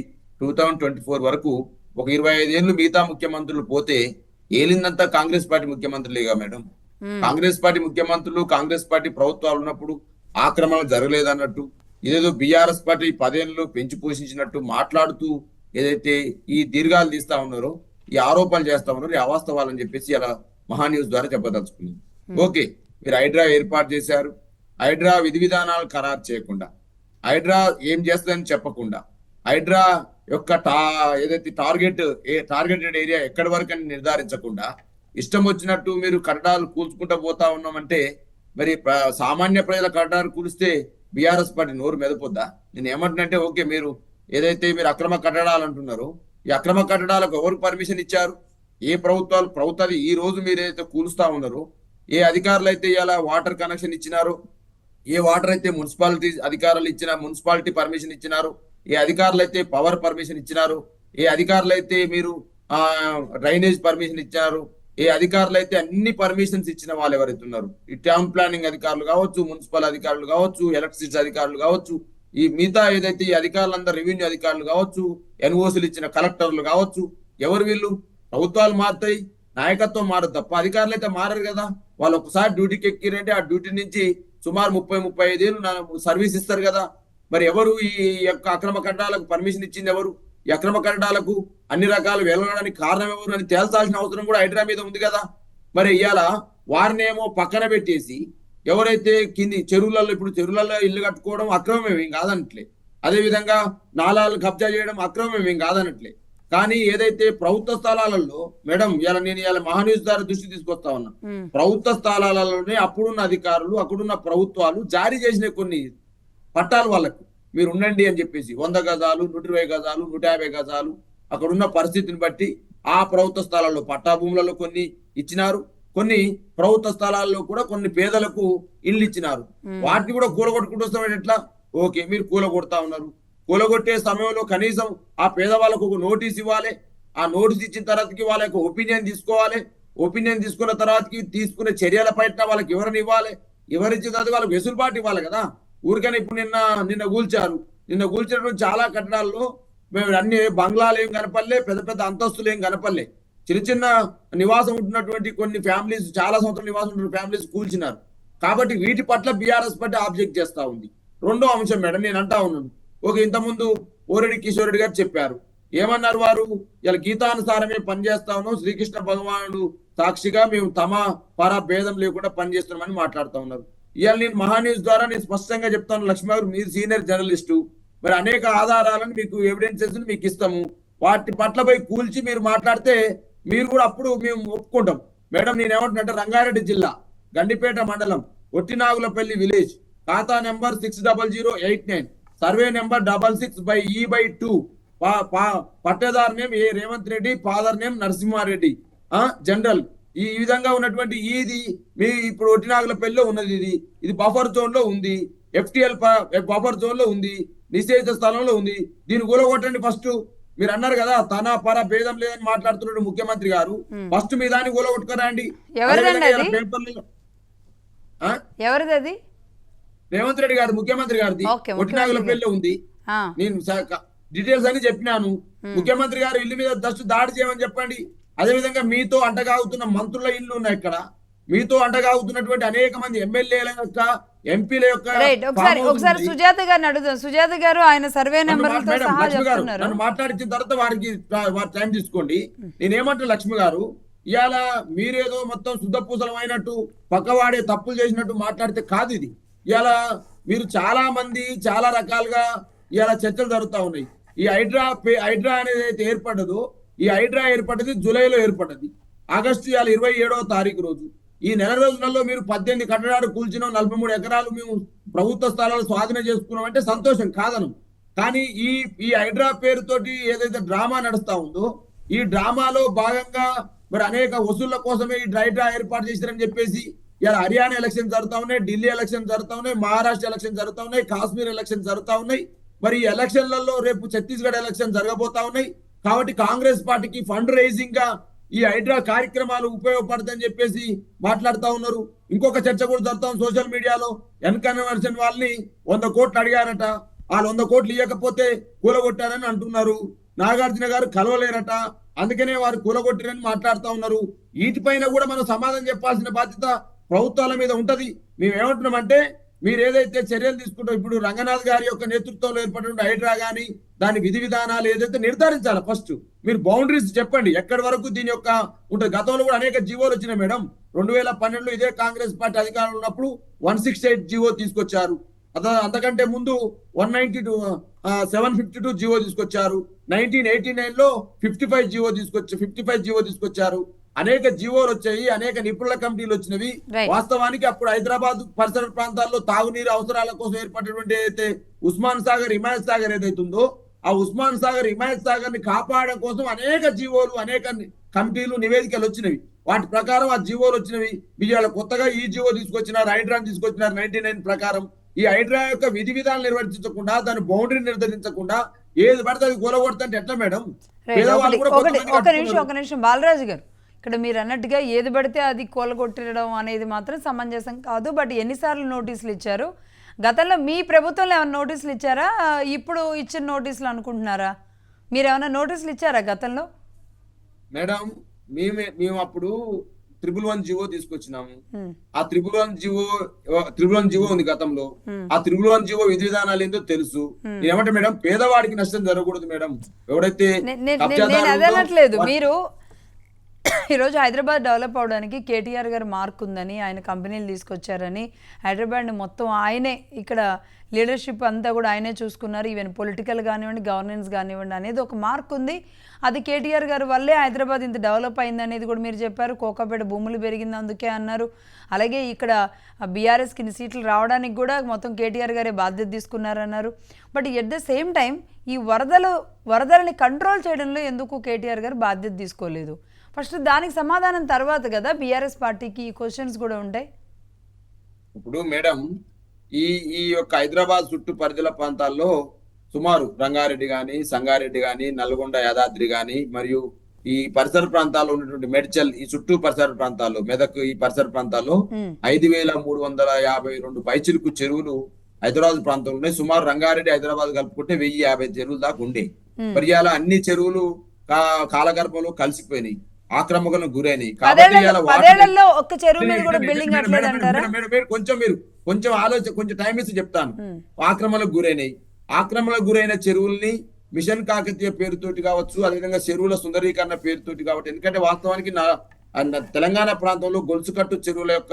[SPEAKER 4] 2024 వరకు ఒక 25 ఏళ్ళు మిగతా ముఖ్యమంత్రులు పోతే ఏలిందంతా కాంగ్రెస్ పార్టీ ముఖ్యమంత్రులేగా మేడం. కాంగ్రెస్ పార్టీ ముఖ్యమంత్రులు, కాంగ్రెస్ పార్టీ ప్రభుత్వాలు ఉన్నప్పుడు ఆక్రమణ జరగలేదన్నట్టు, ఇదేదో బీఆర్ఎస్ పార్టీ 10 ఏళ్ళు పెంచి పోషించినట్టు మాట్లాడుతూ ఏదైతే ఈ దీర్ఘాలు తీస్తా ఉన్నారో, ఈ ఆరోపణలు చేస్తా ఉన్నారో, ఈ అవాస్తవాలని చెప్పేసి అలా మహా న్యూస్ ద్వారా చెప్పదలుచుకున్నాం. ఓకే, మీరు హైడ్రా ఏర్పాటు చేశారు. హైడ్రా విధి విధానాలు ఖరారు చేయకుండా, హైడ్రా ఏం చేస్తుందని చెప్పకుండా, హైడ్రా యొక్క ఏదైతే టార్గెటెడ్ ఏరియా ఎక్కడి వరకు అని నిర్ధారించకుండా ఇష్టం వచ్చినట్టు మీరు కట్టడాలు కూల్చుకుంటూ పోతా ఉన్నామంటే, మరి సామాన్య ప్రజల కట్టడాలు కూలిస్తే బీఆర్ఎస్ పార్టీ నోరు మెదపొద్దా? నేను ఏమంటున్నంటే, ఓకే, మీరు ఏదైతే మీరు అక్రమ కట్టడాలు అంటున్నారో, ఈ అక్రమ కట్టడాలకు ఎవరు పర్మిషన్ ఇచ్చారు? ఏ ప్రభుత్వాలు ఈ రోజు మీరు ఏదైతే కూలుస్తా ఉన్నారో, ఏ అధికారులు అయితే ఇలా వాటర్ కనెక్షన్ ఇచ్చినారో, ఏ వాటర్ అయితే మున్సిపాలిటీ అధికారులు మున్సిపాలిటీ పర్మిషన్ ఇచ్చినారు, ఏ అధికారులు అయితే పవర్ పర్మిషన్ ఇచ్చినారు, ఏ అధికారులు అయితే మీరు డ్రైనేజ్ పర్మిషన్ ఇచ్చారు. ఏ అధికారులు అయితే అన్ని పర్మిషన్స్ ఇచ్చిన వాళ్ళు ఎవరైతే ఉన్నారు, ఈ టౌన్ ప్లానింగ్ అధికారులు కావచ్చు, మున్సిపల్ అధికారులు కావచ్చు, ఎలక్ట్రిసిటీ అధికారులు కావచ్చు, ఈ మిగతా ఏదైతే ఈ అధికారులందరూ రెవెన్యూ అధికారులు కావచ్చు, ఎన్ఓసీలు ఇచ్చిన కలెక్టర్లు కావచ్చు, ఎవరు వీళ్ళు? ప్రభుత్వాలు మారుతాయి, నాయకత్వం మారదు తప్ప అధికారులు అయితే మారరు కదా. వాళ్ళు ఒకసారి డ్యూటీకి ఎక్కిరంటే ఆ డ్యూటీ నుంచి సుమారు 30-35 ఏళ్ళు సర్వీస్ ఇస్తారు కదా. మరి ఎవరు ఈ యొక్క అక్రమ కట్టడాలకు పర్మిషన్ ఇచ్చింది ఎవరు? ఈ అక్రమ కట్టడాలకు అన్ని రకాలు వెళ్ళడానికి కారణం ఎవరు అని తేల్చాల్సిన అవసరం కూడా హైడ్రా మీద ఉంది కదా. మరి ఇవాళ వారినేమో పక్కన పెట్టేసి ఎవరైతే కింది చెరువులలో, ఇప్పుడు చెరువులలో ఇల్లు కట్టుకోవడం అక్రమమేం కాదనట్లే, అదేవిధంగా నాలాలు కబ్జా చేయడం అక్రమమేం కాదనట్లే. కానీ ఏదైతే ప్రభుత్వ స్థలాలలో, మేడం నేను ఇవాళ మహాన్యూస్ ద్వారా దృష్టి తీసుకొస్తా ఉన్నా, ప్రభుత్వ స్థలాలలోనే అప్పుడున్న అధికారులు, అక్కడున్న ప్రభుత్వాలు జారీ చేసిన కొన్ని పట్టాలు వాళ్ళకు మీరు ఉండండి అని చెప్పేసి 100 గజాలు, 120 గజాలు, 150 గజాలు అక్కడున్న పరిస్థితిని బట్టి ఆ ప్రభుత్వ స్థలాల్లో పట్టా భూములలో కొన్ని ఇచ్చినారు, కొన్ని ప్రభుత్వ స్థలాల్లో కూడా కొన్ని పేదలకు ఇల్లు ఇచ్చినారు. వాటిని కూడా కూలగొట్టుకుంటూ వస్తాం ఎట్లా? ఓకే, మీరు కూలగొడతా ఉన్నారు. కూలగొట్టే సమయంలో కనీసం ఆ పేదవాళ్ళకు ఒక నోటీస్ ఇవ్వాలి. ఆ నోటీస్ ఇచ్చిన తర్వాతకి వాళ్ళ యొక్క ఒపీనియన్ తీసుకోవాలి. ఒపీనియన్ తీసుకున్న తర్వాతకి తీసుకునే చర్యల పైన వాళ్ళకి ఎవరిని ఇవ్వాలి, ఎవరిచ్చిన తర్వాత వాళ్ళకి వెసులుబాటు ఇవ్వాలి కదా. ఊరికనే ఇప్పుడు నిన్న కూల్చినటువంటి చాలా కట్టడాల్లో మేము అన్ని బంగ్లాలు ఏం కనపడలే, పెద్ద పెద్ద అంతస్తులు ఏం కనపడలే, చిన్న నివాసం ఉంటున్నటువంటి కొన్ని ఫ్యామిలీస్, చాలా సంవత్సరాలు నివాసం ఉంటున్న ఫ్యామిలీస్ కూల్చినారు. కాబట్టి వీటి పట్ల బీఆర్ఎస్ పార్టీ ఆబ్జెక్ట్ చేస్తా ఉంది. రెండో అంశం మేడం, నేను అంటా ఉన్నాను, ఇంతకుముందు పోరెడ్డి కిషోర్ రెడ్డి గారు చెప్పారు, ఏమన్నారు వారు? ఇలా గీతానుసారమే పనిచేస్తా ఉన్నాం, శ్రీకృష్ణ భగవానుడు సాక్షిగా మేము తమ పర భేదం లేకుండా పనిచేస్తున్నామని మాట్లాడుతూ ఉన్నారు. ఇవాళ నేను మహాన్యూస్ ద్వారా నేను స్పష్టంగా చెప్తాను, లక్ష్మీ గారు మీరు సీనియర్ జర్నలిస్టు, మరి అనేక ఆధారాలను మీకు ఎవిడెన్సెస్ మీకు ఇస్తాము, వాటి పట్ల పోయి కూల్చి మీరు మాట్లాడితే మీరు కూడా అప్పుడు మేము ఒప్పుకుంటాం. మేడం నేను ఏమంటున్నట్టే, రంగారెడ్డి జిల్లా గండిపేట మండలం ఒట్టినాగులపల్లి విలేజ్, ఖాతా నెంబర్ 600089, సర్వే నెంబర్ 66/E/2, పట్టేదారు name A Revanth Reddy, father name Narasimha Reddy, general. ఈ విధంగా ఉన్నటువంటి ఇది మీ ఇప్పుడు ఒట్టినాగులపల్లిలో ఉన్నది, ఇది బఫర్ జోన్ లో ఉంది, FTL బఫర్ జోన్ లో ఉంది, నిషేధిత స్థలంలో ఉంది. దీన్ని కూలగొట్టండి ఫస్ట్. మీరు అన్నారు కదా తన పర భేదం లేదని మాట్లాడుతున్నాడు ముఖ్యమంత్రి గారు, ఫస్ట్ మీ దాన్ని కూలగొట్టుకురా అండి.
[SPEAKER 1] ఎవరిది?
[SPEAKER 4] రేవంత్ రెడ్డి గారు ముఖ్యమంత్రి గారిది ఒట్టినాగులపల్లిలో ఉంది. నేను డీటెయిల్స్ అని చెప్పినాను. ముఖ్యమంత్రి గారు ఇల్లు మీద దాడి చేయమని చెప్పండి. అదేవిధంగా మీతో అంటగాగుతున్న మంత్రుల ఇల్లు ఉన్నాయి ఇక్కడ, మీతో అంటగాగుతున్నటువంటి అనేక మంది ఎమ్మెల్యేల యొక్క, ఎంపీల యొక్క.
[SPEAKER 1] ఒకసారి సుజాత గారిని అడుగుదాం. సుజాత గారు ఆయన సర్వే నెంబర్లతో సహా చెప్తున్నారు.
[SPEAKER 4] నన్ను మాట్లాడించిన తర్వాత వారి టైం తీసుకోండి. నేనేమంటా లక్ష్మి గారు, ఇవాళ మీరేదో మొత్తం శుద్ధపూసలం అయినట్టు పక్కవాడే తప్పులు చేసినట్టు మాట్లాడితే కాదు ఇది. ఇవాళ మీరు చాలా మంది చాలా రకాలుగా ఇవాళ చర్చలు జరుగుతూ ఉన్నాయి. ఈ హైడ్రా అనేది అయితే ఏర్పడదో, ఈ హైడ్రా ఏర్పడ్డది జూలైలో ఏర్పడ్డది. ఆగస్టు 27వ తారీఖు రోజు. ఈ నెల రోజులలో మీరు 18 కట్టడాలు కూల్చినాం, 43 ఎకరాలు మేము ప్రభుత్వ స్థలాలు స్వాధీనం చేసుకున్నాం అంటే సంతోషం కాదను. కానీ ఈ హైడ్రా పేరుతోటి ఏదైతే డ్రామా నడుస్తా ఉందో, ఈ డ్రామాలో భాగంగా మరి అనేక వసూళ్ల కోసమే ఈ హైడ్రా ఏర్పాటు చేశారని చెప్పేసి ఇలా హర్యానా ఎలక్షన్ జరుగుతా ఉన్నాయి, ఢిల్లీ ఎలక్షన్ జరుగుతా ఉన్నాయి, మహారాష్ట్ర ఎలక్షన్ జరుగుతా ఉన్నాయి, కాశ్మీర్ ఎలక్షన్ జరుగుతా ఉన్నాయి. మరి ఈ ఎలక్షన్లలో రేపు ఛత్తీస్గఢ్ ఎలక్షన్ జరగబోతా ఉన్నాయి. కాబట్టి కాంగ్రెస్ పార్టీకి ఫండ్ రైజింగ్ గా ఈ హైడ్రా కార్యక్రమాలు ఉపయోగపడతాయని చెప్పేసి మాట్లాడుతూ ఉన్నారు. ఇంకొక చర్చ కూడా జరుగుతాం సోషల్ మీడియాలో. ఎన్కన్వర్షన్ వాళ్ళని 100 కోట్లు అడిగారట, వాళ్ళు 100 కోట్లు ఇవ్వకపోతే కూలగొట్టారని అంటున్నారు. నాగార్జున గారు కలవలేరట, అందుకనే వారు కూలగొట్టారని మాట్లాడుతూ ఉన్నారు. వీటిపైన కూడా మనం సమాధానం చెప్పాల్సిన బాధ్యత ప్రభుత్వాల మీద ఉంటది. మేము ఏమంటున్నామంటే, మీరు ఏదైతే చర్యలు తీసుకుంటారో, ఇప్పుడు రంగనాథ్ గారి యొక్క నేతృత్వంలో ఏర్పడిన హైడ్రా కానీ దాని విధి విధానాలు ఏదైతే నిర్ధారించాలి. ఫస్ట్ మీరు బౌండరీస్ చెప్పండి, ఎక్కడి వరకు దీని యొక్క ఉంటుంది. గతంలో కూడా అనేక జీవోలు వచ్చినాయి మేడం. 2012లో ఇదే కాంగ్రెస్ పార్టీ అధికారంలో ఉన్నప్పుడు 168 జీవో తీసుకొచ్చారు. అంతకంటే ముందు 752 జీవో తీసుకొచ్చారు. 1989లో 55 జీవో తీసుకొచ్చారు. అనేక జీవోలు వచ్చాయి, అనేక నిపుణుల కమిటీలు వచ్చినవి. వాస్తవానికి అప్పుడు హైదరాబాద్ పరిసర ప్రాంతాల్లో తాగునీరు అవసరాల కోసం ఏర్పడినటువంటి ఏదైతే ఉస్మాన్ సాగర్, హిమాయత్ సాగర్ ఏదైతుందో, ఆ ఉస్మాన్ సాగర్, హిమాయత్ సాగర్ ని కాపాడడం కోసం అనేక జీవోలు, అనేక కమిటీలు, నివేదికలు వచ్చినవి. వాటి ప్రకారం ఆ జీవోలు వచ్చినవి. ఇవాళ కొత్తగా ఈ జీవో తీసుకొచ్చినారు, హైడ్రాని తీసుకొచ్చినారు 99 ప్రకారం. ఈ హైడ్రా యొక్క విధి విధానాలు నిర్వర్తించకుండా, దాని బౌండరీ నిర్ధారించకుండా ఏది పడితే అది కూలగొడతంటే ఎట్లా మేడం?
[SPEAKER 1] రైట్.
[SPEAKER 4] పేదవాళ్ళు కూడా
[SPEAKER 1] ఒకటి
[SPEAKER 4] కొంతమంది
[SPEAKER 1] ఒక నిమిషం
[SPEAKER 4] కట్టుకున్నారు.
[SPEAKER 1] బాలరాజు గారు, ఇక్కడ మీరు అన్నట్టుగా ఏది పడితే అది కూలగొట్టడం అనేది మాత్రం సమంజసం కాదు. బట్ ఎన్నిసార్లు నోటీసులు ఇచ్చారు? గతంలో మీ ప్రభుత్వంలో ఏమైనా నోటీసులు ఇచ్చారా? ఇప్పుడు ఇచ్చిన నోటీసులు అనుకుంటున్నారా? మీరు ఏమైనా నోటీసులు ఇచ్చారా గతంలో?
[SPEAKER 4] మేడం మేము అప్పుడు 111 జీవో తీసుకొచ్చినాము.
[SPEAKER 1] హ్మ్.
[SPEAKER 4] ఆ 111 జీవో ఉంది గతంలో. ఆ 111 జీవో విధి విధానాలు ఏందో తెలుసు. ఏమంటే మేడం, పేదవాడికి నష్టం జరగకూడదు మేడం. ఎవడైతే
[SPEAKER 1] నేను
[SPEAKER 4] కబ్జాదారులు
[SPEAKER 1] అదే అనట్లేదు.
[SPEAKER 4] ఉందో
[SPEAKER 1] మీరు ఈరోజు హైదరాబాద్ డెవలప్ అవడానికి కేటీఆర్ గారు మార్క్ ఉందని, ఆయన కంపెనీలు తీసుకొచ్చారని, హైదరాబాద్ని మొత్తం ఆయనే ఇక్కడ లీడర్షిప్ అంతా కూడా ఆయనే చూసుకున్నారు. ఈవెన్ పొలిటికల్ కానివ్వండి, గవర్నెన్స్ కానివ్వండి అనేది ఒక మార్క్ ఉంది. అది కేటీఆర్ గారు వల్లే హైదరాబాద్ ఇంత డెవలప్ అయింది అనేది కూడా మీరు చెప్పారు. కోకాపేట భూములు పెరిగింది అందుకే అన్నారు. అలాగే ఇక్కడ బీఆర్ఎస్కి ఇన్ని సీట్లు రావడానికి కూడా మొత్తం కేటీఆర్ గారే బాధ్యత తీసుకున్నారన్నారు. But at the same time ఈ వరదలని కంట్రోల్ చేయడంలో ఎందుకు కేటీఆర్ గారు బాధ్యత తీసుకోలేదు? ఫస్ట్ దానికి సమాధానం తర్వాత కదా బీఆర్ఎస్ పార్టీకి ఈ క్వశ్చన్స్ కూడా ఉంటాయి.
[SPEAKER 4] ఇప్పుడు మేడం, ఈ యొక్క హైదరాబాద్ చుట్టూ పరిధిల ప్రాంతాల్లో సుమారు రంగారెడ్డి గాని, సంగారెడ్డి గాని, నల్గొండ, యాదాద్రి గాని, మరియు ఈ పరిసర ప్రాంతాల్లో ఉన్నటువంటి మేడ్చల్, ఈ చుట్టూ పరిసర ప్రాంతాల్లో, మెదక్, ఈ పరిసర ప్రాంతాల్లో 5,352 పైచిలుకు చెరువులు హైదరాబాద్ ప్రాంతంలో ఉన్నాయి. సుమారు రంగారెడ్డి, హైదరాబాద్ కలుపుకుంటే 1,050 చెరువుల దాకా ఉండే. మరి ఇలా అన్ని చెరువులు కాలగర్భంలో కలిసిపోయినాయి, ఆక్రమణకు గురైనాయి. కాబట్టి
[SPEAKER 1] పదేళ్లలో ఒక్క చెరువు మీద కూడా బిల్డింగ్ కట్టలేదు అంటారా?
[SPEAKER 4] కొంచెం టైం ఇచ్చి చెప్తాను. ఆక్రమణకు గురైనాయి. ఆక్రమణకు గురైన చెరువుల్ని మిషన్ కాకతీయ పేరుతోటి కావచ్చు, అదేవిధంగా చెరువుల సుందరీకరణ పేరుతోటి కావచ్చు. ఎందుకంటే వాస్తవానికి తెలంగాణ ప్రాంతంలో గొలుసుకట్టు చెరువుల యొక్క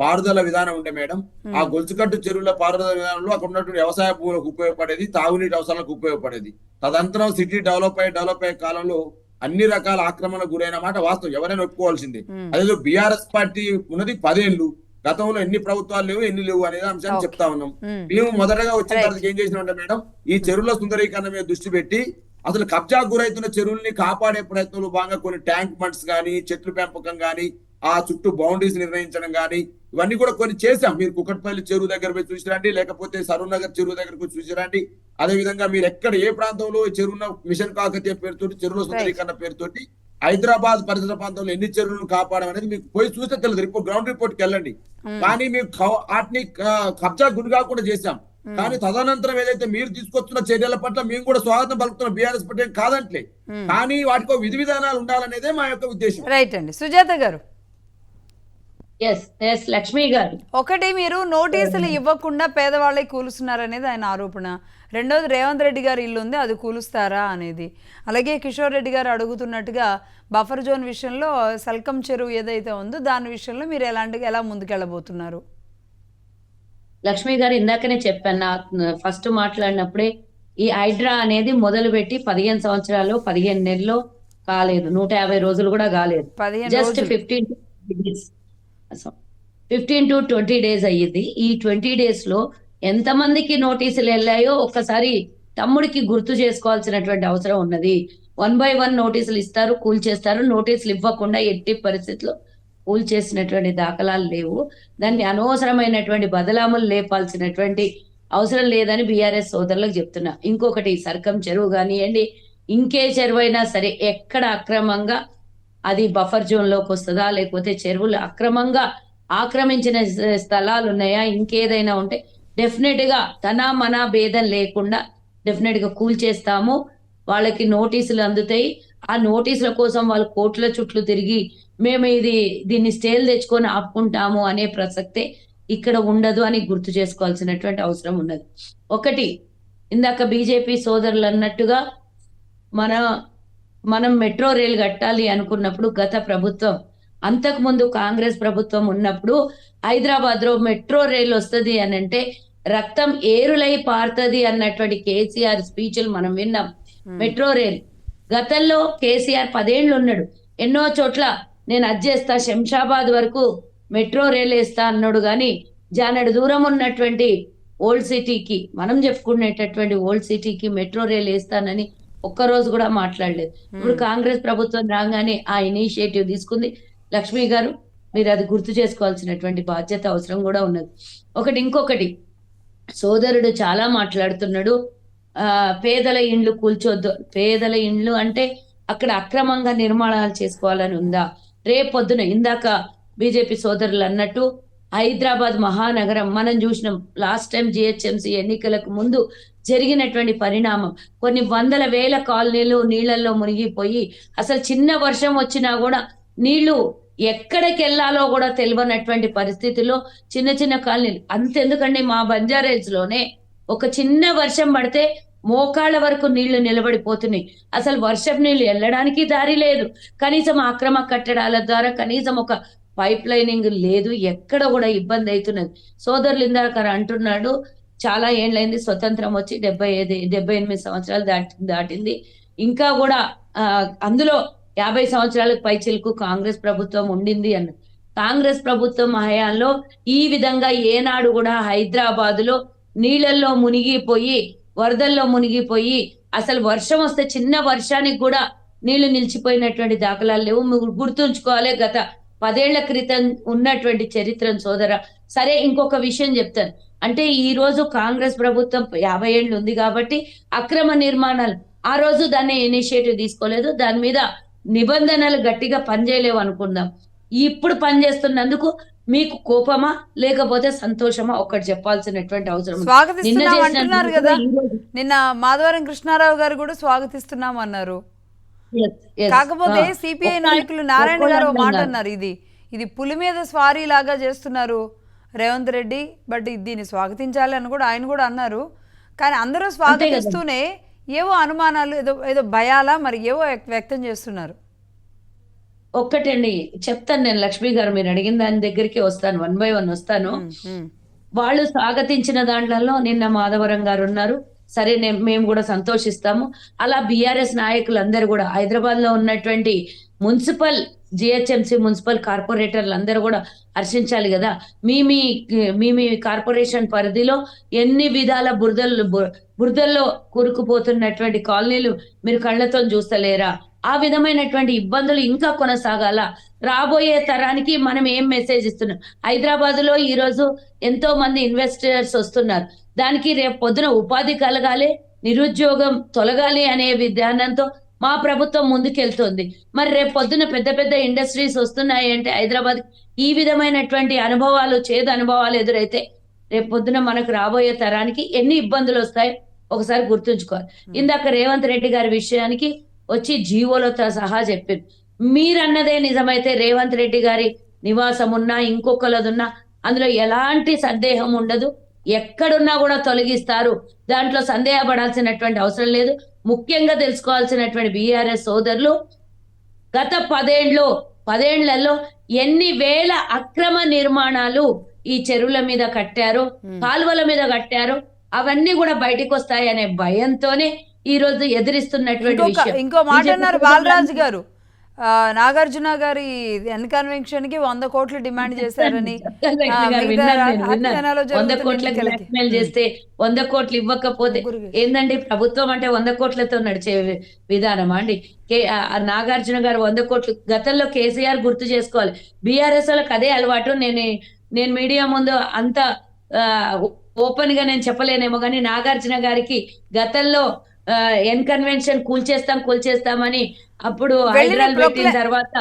[SPEAKER 4] పారుదల విధానం ఉండే మేడం. ఆ గొలుసుకట్టు చెరువుల పారుదల విధానంలో అక్కడ ఉన్నటువంటి వ్యవసాయ భూములకు ఉపయోగపడేది, తాగునీటి అవసరాలకు ఉపయోగపడేది. తదనంతరం సిటీ డెవలప్ అయ్యే కాలంలో అన్ని రకాల ఆక్రమణకు గురైన మాట వాస్తవం, ఎవరైనా ఒప్పుకోవాల్సిందే. అదే బీఆర్ఎస్ పార్టీ ఉన్నది 10 ఏళ్ళు, గతంలో ఎన్ని ప్రభుత్వాలు లేవు, ఎన్ని లేవు అనేది అంశాన్ని చెప్తా ఉన్నాం. మేము మొదటగా వచ్చిన తర్వాత ఏం చేసినామంటే మేడం, ఈ చెరువుల సుందరీకరణ మీద దృష్టి పెట్టి అసలు కబ్జా గురైతున్న చెరువుల్ని కాపాడే ప్రయత్నంలో భాగంగా కొన్ని ట్యాంక్ బండ్స్ గానీ, చెట్లు పెంపకం గానీ, ఆ చుట్టూ బౌండరీస్ నిర్ణయించడం గానీ, ఇవన్నీ కూడా కొన్ని చేశాం. మీరు కుకట్పల్లి చెరువు దగ్గర పోయి చూసిరండి, లేకపోతే సరూర్ నగర్ చెరువు దగ్గర పోయి చూసిరండి. అదే విధంగా మీరు ఎక్కడ ఏ ప్రాంతంలో చెరువున్న మిషన్ కాకతీయ పేరుతోటి, చెరువుల సుందరీకరణ పేరుతోటి హైదరాబాద్ పరిసర ప్రాంతంలో ఎన్ని చెరువులను కాపాడడం అనేది మీకు పోయి చూస్తే తెలియదు. రిపోర్ట్, గ్రౌండ్ రిపోర్ట్కి వెళ్ళండి. కానీ మేము వాటిని కబ్జా గురి కాకుండా చేశాం. కానీ తదనంతరం ఏదైతే మీరు తీసుకొస్తున్న చర్యల పట్ల మేము కూడా స్వాగతం పలుకుతున్న బీఆర్ఎస్ పార్టీ కాదంట్లే. కానీ వాటికి విధి విధానాలు ఉండాలనేదే మా యొక్క ఉద్దేశం.
[SPEAKER 1] రైట్ అండి. సుజాత గారు,
[SPEAKER 2] లక్ష్మి గారు,
[SPEAKER 1] ఒకటి మీరు నోటీసులు ఇవ్వకుండా పేదవాళ్ళకి కూలుస్తున్నారనేది ఆయన ఆరోపణ. రెండోది రేవంత్ రెడ్డి గారి ఇల్లు ఉంది, అది కూలుస్తారా అనేది. అలాగే కిషోర్ రెడ్డి గారు అడుగుతున్నట్టుగా బఫర్ జోన్ విషయంలో సల్కం చెరువు ఏదైతే ఉందో దాని విషయంలో మీరు ఎలా ముందుకెళ్ళబోతున్నారు?
[SPEAKER 2] లక్ష్మి గారు, ఇందాకనే చెప్పాను, ఫస్ట్ మాట్లాడినప్పుడే ఈ హైడ్రా అనేది మొదలుపెట్టి 15 సంవత్సరాలు 15 నెలలు కాలేదు, 150 రోజులు కూడా కాలేదు. జస్ట్ 15 to 20 days అయ్యింది. ఈ 20 days లో ఎంతమందికి నోటీసులు వెళ్ళాయో ఒక్కసారి తమ్ముడికి గుర్తు చేసుకోవాల్సినటువంటి అవసరం ఉన్నది. 1 by 1 నోటీసులు ఇస్తారు, కూల్ చేస్తారు. నోటీసులు ఇవ్వకుండా ఎట్టి పరిస్థితుల్లో కూల్ చేసినటువంటి దాఖలాలు లేవు. దాన్ని అనవసరమైనటువంటి బదలాములు లేపాల్సినటువంటి అవసరం లేదని బీఆర్ఎస్ సోదరులకు చెప్తున్నా. ఇంకొకటి, సర్కం చెరువు కానివ్వండి, ఇంకే చెరువు అయినా సరే, ఎక్కడ అక్రమంగా అది బఫర్ జోన్ లోకి వస్తుందా, లేకపోతే చెరువులు అక్రమంగా ఆక్రమించిన స్థలాలు ఉన్నాయా, ఇంకేదైనా ఉంటే డెఫినెట్ గా మన భేదం లేకుండా డెఫినెట్ గా కూల్ చేస్తాము. వాళ్ళకి నోటీసులు అందుతాయి. ఆ నోటీసుల కోసం వాళ్ళు కోట్ల చుట్లు తిరిగి మేము దీన్ని స్టేలు తెచ్చుకొని ఆపుకుంటాము అనే ప్రసక్తే ఇక్కడ ఉండదు అని గుర్తు చేసుకోవాల్సినటువంటి అవసరం ఉన్నది. ఒకటి, ఇందాక బీజేపీ సోదరులు అన్నట్టుగా మనం మెట్రో రైలు కట్టాలి అనుకున్నప్పుడు గత ప్రభుత్వం, అంతకు ముందు కాంగ్రెస్ ప్రభుత్వం ఉన్నప్పుడు హైదరాబాద్ లో మెట్రో రైలు వస్తుంది అని అంటే రక్తం ఏరులై పారుతుంది అన్నటువంటి కేసీఆర్ స్పీచ్లు మనం విన్నాం. మెట్రో రైలు గతంలో కేసీఆర్ 10 ఏళ్ళు ఉన్నాడు, ఎన్నో చోట్ల నేను అజ్జేస్తా, శంషాబాద్ వరకు మెట్రో రైలు వేస్తా అన్నాడు. కానీ జానడు దూరం ఉన్నటువంటి ఓల్డ్ సిటీకి, మనం చెప్పుకునేటటువంటి ఓల్డ్ సిటీకి మెట్రో రైలు వేస్తానని ఒక్కరోజు కూడా మాట్లాడలేదు. ఇప్పుడు కాంగ్రెస్ ప్రభుత్వం రాగానే ఆ ఇనిషియేటివ్ తీసుకుంది. లక్ష్మి గారు, మీరు అది గుర్తు చేసుకోవాల్సినటువంటి బాధ్యత అవసరం కూడా ఉన్నది. ఇంకొకటి సోదరుడు చాలా మాట్లాడుతున్నాడు, పేదల ఇండ్లు కూల్చొద్దు. పేదల ఇండ్లు అంటే అక్కడ అక్రమంగా నిర్మాణాలు చేసుకోవాలని ఉందా? రేపొద్దున ఇందాక బీజేపీ సోదరులు అన్నట్టు హైదరాబాద్ మహానగరం మనం చూసినాం లాస్ట్ టైం జిహెచ్ఎంసీ ఎన్నికలకు ముందు జరిగినటువంటి పరిణామం. కొన్ని వందల వేల కాలనీలు నీళ్లలో మునిగిపోయి అసలు చిన్న వర్షం వచ్చినా కూడా నీళ్లు ఎక్కడికి వెళ్ళాలో కూడా తెలియనటువంటి పరిస్థితిలో చిన్న చిన్న కాలనీలు. అంతెందుకండి, మా బంజారాహిల్స్ లోనే ఒక చిన్న వర్షం పడితే మోకాళ్ళ వరకు నీళ్లు నిలబడిపోతున్నాయి. అసలు వర్షపు నీళ్లు వెళ్ళడానికి దారి లేదు. కనీసం అక్రమ కట్టడాల ద్వారా కనీసం ఒక పైప్ లైనింగ్ లేదు. ఎక్కడ కూడా ఇబ్బంది అవుతున్నది. సోదరులు ఇందాక అంటున్నాడు చాలా ఏండ్లైంది స్వతంత్రం వచ్చి 78 సంవత్సరాలు దాటింది. ఇంకా కూడా అందులో 50 సంవత్సరాలకు పైచిలకు కాంగ్రెస్ ప్రభుత్వం ఉండింది అన్న. కాంగ్రెస్ ప్రభుత్వం హయాంలో ఈ విధంగా ఏనాడు కూడా హైదరాబాద్ లో నీళ్లలో మునిగిపోయి వరదల్లో మునిగిపోయి అసలు వర్షం వస్తే చిన్న వర్షానికి కూడా నీళ్లు నిలిచిపోయినటువంటి దాఖలాలు లేవు. గుర్తుంచుకోవాలి, గత 10 ఏళ్ల క్రితం ఉన్నటువంటి చరిత్రను సోదర. సరే, ఇంకొక విషయం చెప్తాను. అంటే ఈ రోజు కాంగ్రెస్ ప్రభుత్వం 50 ఏళ్ళు ఉంది కాబట్టి అక్రమ నిర్మాణాలు ఆ రోజు దాన్ని ఇనిషియేటివ్ తీసుకోలేదు. దాని మీద నిబంధనలు గట్టిగా పనిచేయలేవు అనుకుందాం. ఇప్పుడు పనిచేస్తున్నందుకు మీకు కోపమా లేకపోతే సంతోషమా ఒకటి చెప్పాల్సినటువంటి అవసరం.
[SPEAKER 1] స్వాగతిస్తున్నాం అంటున్నారు కదా, నిన్న మాధవరం కృష్ణారావు గారు కూడా స్వాగతిస్తున్నాం అన్నారు. కాకపోతే సిపిఐ నాయకులు నారాయణ గారు మాట అన్నారు, ఇది పులి మీద స్వారీ లాగా చేస్తున్నారు రేవంత్ రెడ్డి, బట్ దీన్ని స్వాగతించాలి అని కూడా ఆయన కూడా అన్నారు. కానీ అందరూ స్వాగతిస్తూనే ఏవో అనుమానాలు, ఏదో భయాలా మరి ఏవో వ్యక్తం చేస్తున్నారు.
[SPEAKER 2] ఒక్కటండి చెప్తాను నేను, లక్ష్మి గారు మీరు అడిగిన దాని దగ్గరికి వస్తాను, 1 by 1 వస్తాను. వాళ్ళు స్వాగతించిన దాంట్లో నిన్న మాధవరం గారు ఉన్నారు. సరే, మేము కూడా సంతోషిస్తాము. అలా బీఆర్ఎస్ నాయకులు అందరూ కూడా హైదరాబాద్ లో ఉన్నటువంటి మున్సిపల్ జిహెచ్ఎంసీ మున్సిపల్ కార్పొరేటర్లు అందరూ కూడా హర్షించాలి కదా. మీ కార్పొరేషన్ పరిధిలో ఎన్ని విధాల బురదల్లో కూరుకుపోతున్నటువంటి కాలనీలు మీరు కళ్ళతో చూస్తలేరా? ఆ విధమైనటువంటి ఇబ్బందులు ఇంకా కొనసాగాల? రాబోయే తరానికి మనం ఏం మెసేజ్ ఇస్తున్నాం? హైదరాబాద్ లో ఈ రోజు ఎంతో మంది ఇన్వెస్టర్స్ వస్తున్నారు. దానికి రేపు పొద్దున ఉపాధి కలగాలి, నిరుద్యోగం తొలగాలి అనే విధానంతో మా ప్రభుత్వం ముందుకెళ్తుంది. మరి రేపు పొద్దున పెద్ద పెద్ద ఇండస్ట్రీస్ వస్తున్నాయి అంటే హైదరాబాద్ ఈ విధమైనటువంటి అనుభవాలు, చేదు అనుభవాలు ఎదురైతే రేపు పొద్దున మనకు రాబోయే తరానికి ఎన్ని ఇబ్బందులు వస్తాయి ఒకసారి గుర్తుంచుకోవాలి. ఇందాక రేవంత్ రెడ్డి గారి విషయానికి వచ్చి జీవోలతో సహా చెప్పారు. మీరన్నదే నిజమైతే రేవంత్ రెడ్డి గారి నివాసం ఉన్నా ఇంకొకలదున్నా అందులో ఎలాంటి సందేహం ఉండదు. ఎక్కడున్నా కూడా తొలగిస్తారు, దాంట్లో సందేహపడాల్సినటువంటి అవసరం లేదు. ముఖ్యంగా తెలుసుకోవాల్సినటువంటి బీఆర్ఎస్ సోదరులు, గత 10 ఏళ్లలో ఎన్ని వేల అక్రమ నిర్మాణాలు ఈ చెరువుల మీద కట్టారు, కాలువల మీద కట్టారు, అవన్నీ కూడా బయటకు వస్తాయి అనే భయంతోనే ఈ రోజు ఎదిరిస్తున్నటువంటి విషయం.
[SPEAKER 1] ఇంకో మాట అన్నారు బాలరాజు గారు, నాగార్జున గారి కన్వెన్షన్ కి 100 కోట్లు డిమాండ్ చేశారని.
[SPEAKER 2] 100 కోట్లకి బ్లాక్మెయిల్ చేస్తే 100 కోట్లు ఇవ్వకపోతే ఏందండి ప్రభుత్వం అంటే 100 కోట్లతో నడిచే విధానమా అండి? నాగార్జున గారు 100 కోట్లు గతంలో కేసీఆర్ గుర్తు చేసుకోవాలి. బీఆర్ఎస్ వాళ్ళకి అదే అలవాటు. నేను మీడియా ముందు అంత ఓపెన్ గా నేను చెప్పలేనేమో కానీ నాగార్జున గారికి గతంలో కన్వెన్షన్ కూల్చేస్తామని అప్పుడు హైదరాబాద్ పెట్టిన తర్వాత